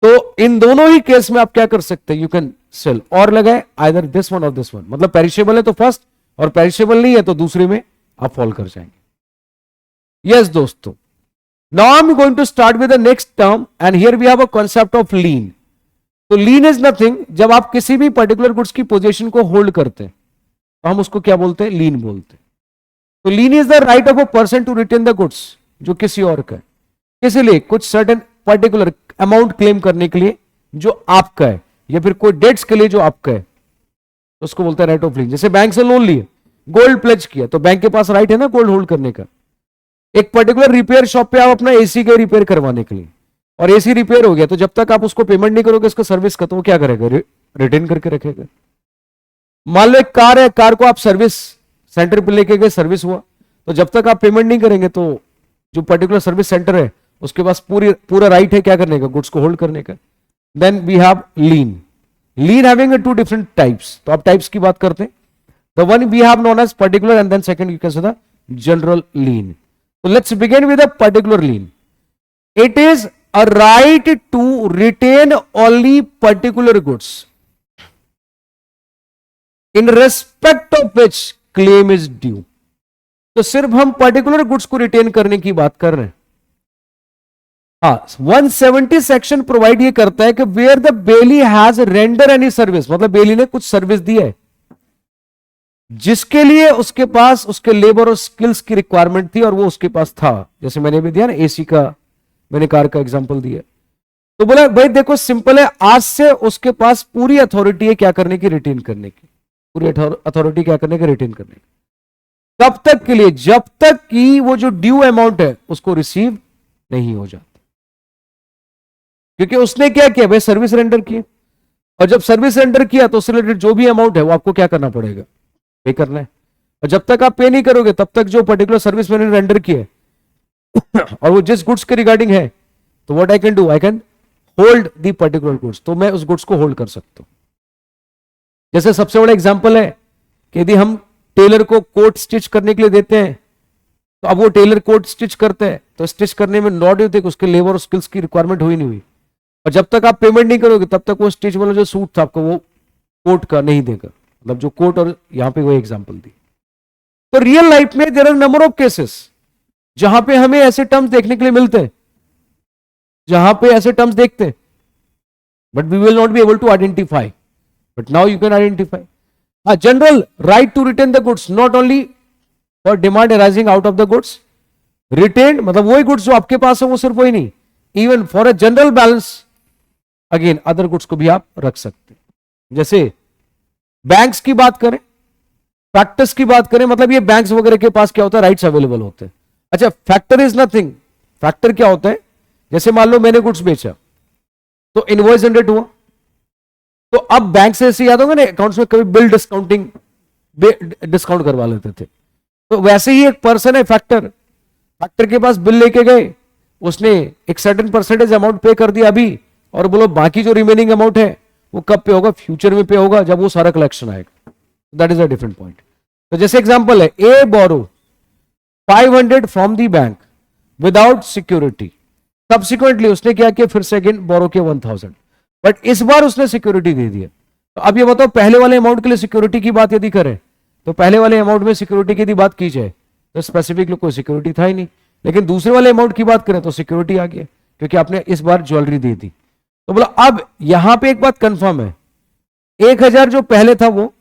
तो इन दोनों ही केस में आप क्या कर सकते हैं, यू कैन सेल, और लगाए आइदर दिस वन और दिस वन, मतलब पेरिशेबल है तो फर्स्ट, और पेरिशेबल नहीं है तो दूसरे में आप फॉल कर जाएंगे। यस दोस्तों, now I am going to start with the next term, and here we have a concept of lien. तो लीन इज नथिंग, जब आप किसी भी पर्टिकुलर गुड्स की पोजीशन को होल्ड करते हैं तो हम उसको क्या बोलते हैं, लीन बोलते हैं। तो lien is the right of a person to retain the goods, जो किसी और का है, इसलिए कुछ सर्टेन पर्टिकुलर अमाउंट क्लेम करने के लिए जो आपका है, या फिर कोई डेट्स के लिए जो आपका है, तो उसको बोलते हैं राइट ऑफ लीन। जैसे बैंक से लोन लिए, गोल्ड प्लेज किया, तो बैंक के पास राइट है ना गोल्ड होल्ड करने का। एक पर्टिकुलर रिपेयर शॉप पे आप अपना एसी का रिपेयर करवाने के लिए, और एसी रिपेयर हो गया, तो जब तक आप उसको पेमेंट नहीं करोगे उसका सर्विस का, तो वो क्या करेगा, रिटेन करके रखेगा। मान लो एक कार है, कार को आप सर्विस सेंटर पे लेके गए, सर्विस हुआ, तो जब तक आप पेमेंट नहीं करेंगे तो जो पर्टिकुलर सर्विस सेंटर है उसके पास पूरा राइट है क्या करने का, गुड्स को होल्ड करने का। Then we have lien having two different types, तो आप टाइप्स की बात करते हैं। The one we have known as particular, and then second you can से द जनरल लीन। तो let's begin with a particular lien. It is a right to retain only particular goods in respect of which claim is due. तो सिर्फ हम particular goods को retain करने की बात कर रहे हैं। हाँ, 170 सेक्शन प्रोवाइड ये करता है कि where the bailee has render any service, मतलब बेली ने कुछ सर्विस दी है जिसके लिए उसके पास उसके लेबर और स्किल्स की रिक्वायरमेंट थी, और वो उसके पास था। जैसे मैंने भी दिया ना, एसी का, मैंने कार का एग्जांपल दिया। तो बोला भाई देखो सिंपल है, आज से उसके पास पूरी अथॉरिटी है क्या करने की, रिटेन करने की, पूरी अथॉरिटी क्या करने की, रिटेन करने की। कब तक के लिए, जब तक कि वो जो ड्यू अमाउंट है उसको रिसीव नहीं हो जाता, क्योंकि उसने क्या किया भाई, सर्विस रेंडर की, और जब सर्विस रेंडर किया तो उससे रिलेटेड जो भी अमाउंट है वो आपको क्या करना पड़ेगा, पे करना है। और जब तक आप पे नहीं करोगे तब तक जो पर्टिकुलर सर्विस मैंने रेंडर की है और वो जिस गुड्स के रिगार्डिंग है, तो what I can do, I can hold the particular goods, तो मैं उस गुड्स को होल्ड कर सकता हूं। जैसे सबसे बड़ा एग्जांपल है कि यदि हम टेलर को कोट स्टिच करने के लिए देते हैं, तो अब वो टेलर कोट स्टिच करते हैं, तो स्टिच करने में नॉट होते उसके लेबर और स्किल्स की रिक्वायरमेंट हुई नहीं हुई, और जब तक आप पेमेंट नहीं करोगे तब तक वो स्टिच वाला जो सूट था आपको वो कोट का नहीं देगा, मतलब जो कोट, और यहां पे वो एग्जांपल दी। तो रियल लाइफ में there are number of cases जहां पे हमें ऐसे टर्म्स देखने के लिए मिलते हैं, जहां पे ऐसे टर्म्स देखते हैं, but we will not be able to identify, but now you can identify. General right to retain the goods not only for demand arising out of the goods, retain मतलब वही गुड्स जो आपके पास है वो सिर्फ वही नहीं, even for a general balance again other goods को भी आप रख सकते हैं। जैसे बैंक्स की बात करें, फैक्टर्स की बात करें, मतलब ये बैंक्स वगैरह के पास क्या होता है, राइट्स अवेलेबल होते हैं। अच्छा, फैक्टर इज नथिंग, फैक्टर क्या होता है, जैसे मान लो मैंने गुड्स बेचा तो इनवॉइस जनरेट हुआ, तो अब बैंक से ऐसे याद होगा ना अकाउंट्स में कभी बिल डिस्काउंटिंग डिस्काउंट करवा लेते थे, तो वैसे ही एक पर्सन है फैक्टर, फैक्टर के पास बिल लेके गए, उसने एक सर्टेन परसेंटेज अमाउंट पे कर दिया अभी, और बोलो बाकी जो रिमेनिंग अमाउंट है वो कब पे होगा, फ्यूचर में पे होगा जब वो सारा कलेक्शन आएगा। That is a different point. तो जैसे एग्जांपल है, ए बोरो 500 from the bank without security, subsequently उसने क्या किया, फिर से अगेन बोरो के 1000, बट इस बार उसने सिक्योरिटी दे दिया। तो अब ये बताओ, पहले वाले अमाउंट के लिए सिक्योरिटी की बात यदि करें, तो पहले वाले अमाउंट में सिक्योरिटी की यदि बात की जाए तो स्पेसिफिक कोई सिक्योरिटी था ही नहीं, लेकिन दूसरे वाले अमाउंट की बात करें तो सिक्योरिटी आ गया, क्योंकि आपने इस बार ज्वेलरी दे दी। तो बोला अब यहां पे एक बात कंफर्म है, 1000 जो पहले था वो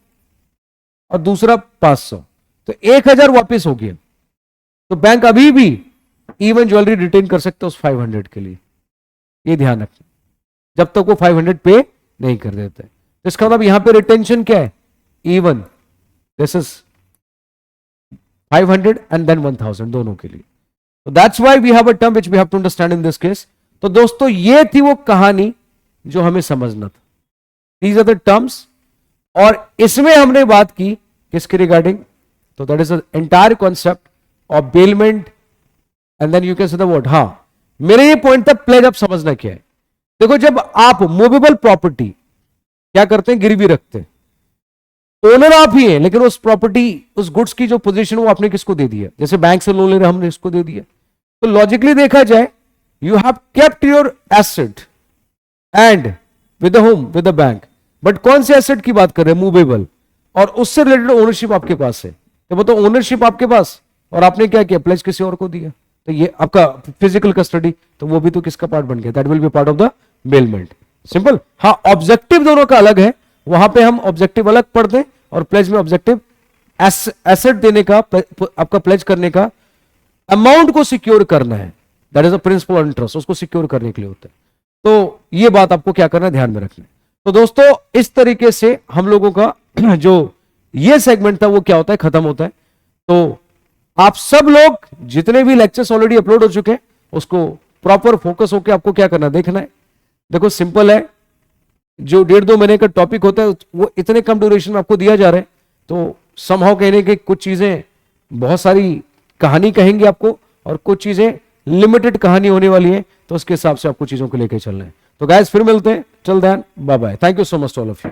और दूसरा 500, तो 1000 वापस हो गया। तो बैंक अभी भी इवन ज्वेलरी रिटेन कर सकते उस 500 के लिए, ये ध्यान रखना, जब तक वो 500 पे नहीं कर देते। तो इसका मतलब यहां पे रिटेंशन क्या है, even, this is 500 and then 1000 दोनों के लिए। तो that's why we have a term which we have to understand in this case. तो दोस्तों ये थी वो कहानी जो हमें समझना था, दीज आर द टर्म्स। और इसमें हमने बात की किसके रिगार्डिंग, तो that is the entire concept of bailment and then you can से द वर्ड। हाँ, मेरे ये पॉइंट था प्लेज अब समझना क्या है। देखो जब आप मूवेबल प्रॉपर्टी क्या करते हैं, गिरवी रखते हैं, ओनर आप ही हैं, लेकिन उस प्रॉपर्टी उस गुड्स की जो पोजीशन वो आपने किसको दे दिया, जैसे बैंक से लोन ले रहे हमने इसको दे दिया। तो लॉजिकली देखा जाए you have kept your asset and with home with the bank, but कौन से एसेट की बात कर रहे हैं, मूवेबल, और उससे रिलेटेड ओनरशिप आपके पास है। तो वो तो ओनरशिप आपके पास, और आपने क्या किया, प्लेज किसी और को दिया, तो ये आपका फिजिकल कस्टडी, तो वो भी तो किसका पार्ट बन गया, that will be part of the bailment. Simple. हाँ, ऑब्जेक्टिव दोनों का अलग है, वहां पे हम ऑब्जेक्टिव अलग पढ़ते हैं, और प्लेज में ऑब्जेक्टिव एसेट देने का, आपका प्लेज करने का अमाउंट को सिक्योर करना है, that is a principle of interest, उसको सिक्योर करने के लिए होता है। तो ये बात आपको क्या करना है, ध्यान में रखना है। तो दोस्तों इस तरीके से हम लोगों का जो ये सेगमेंट था वो क्या होता है, खत्म होता है। तो आप सब लोग जितने भी लेक्चर्स ऑलरेडी अपलोड हो चुके हैं उसको प्रॉपर फोकस होकर आपको क्या करना, देखना है। देखो सिंपल है, जो 1.5-2 महीने का टॉपिक होता है वो इतने कम ड्यूरेशन में आपको दिया जा रहा है, तो समहाउ कहने के कुछ चीजें, बहुत सारी कहानी कहेंगे आपको, और कुछ चीजें लिमिटेड कहानी होने वाली है, तो उसके हिसाब से आपको चीजों को लेकर चलना है। तो गाइस फिर मिलते हैं, चल then, bye bye, thank you so much to all of you.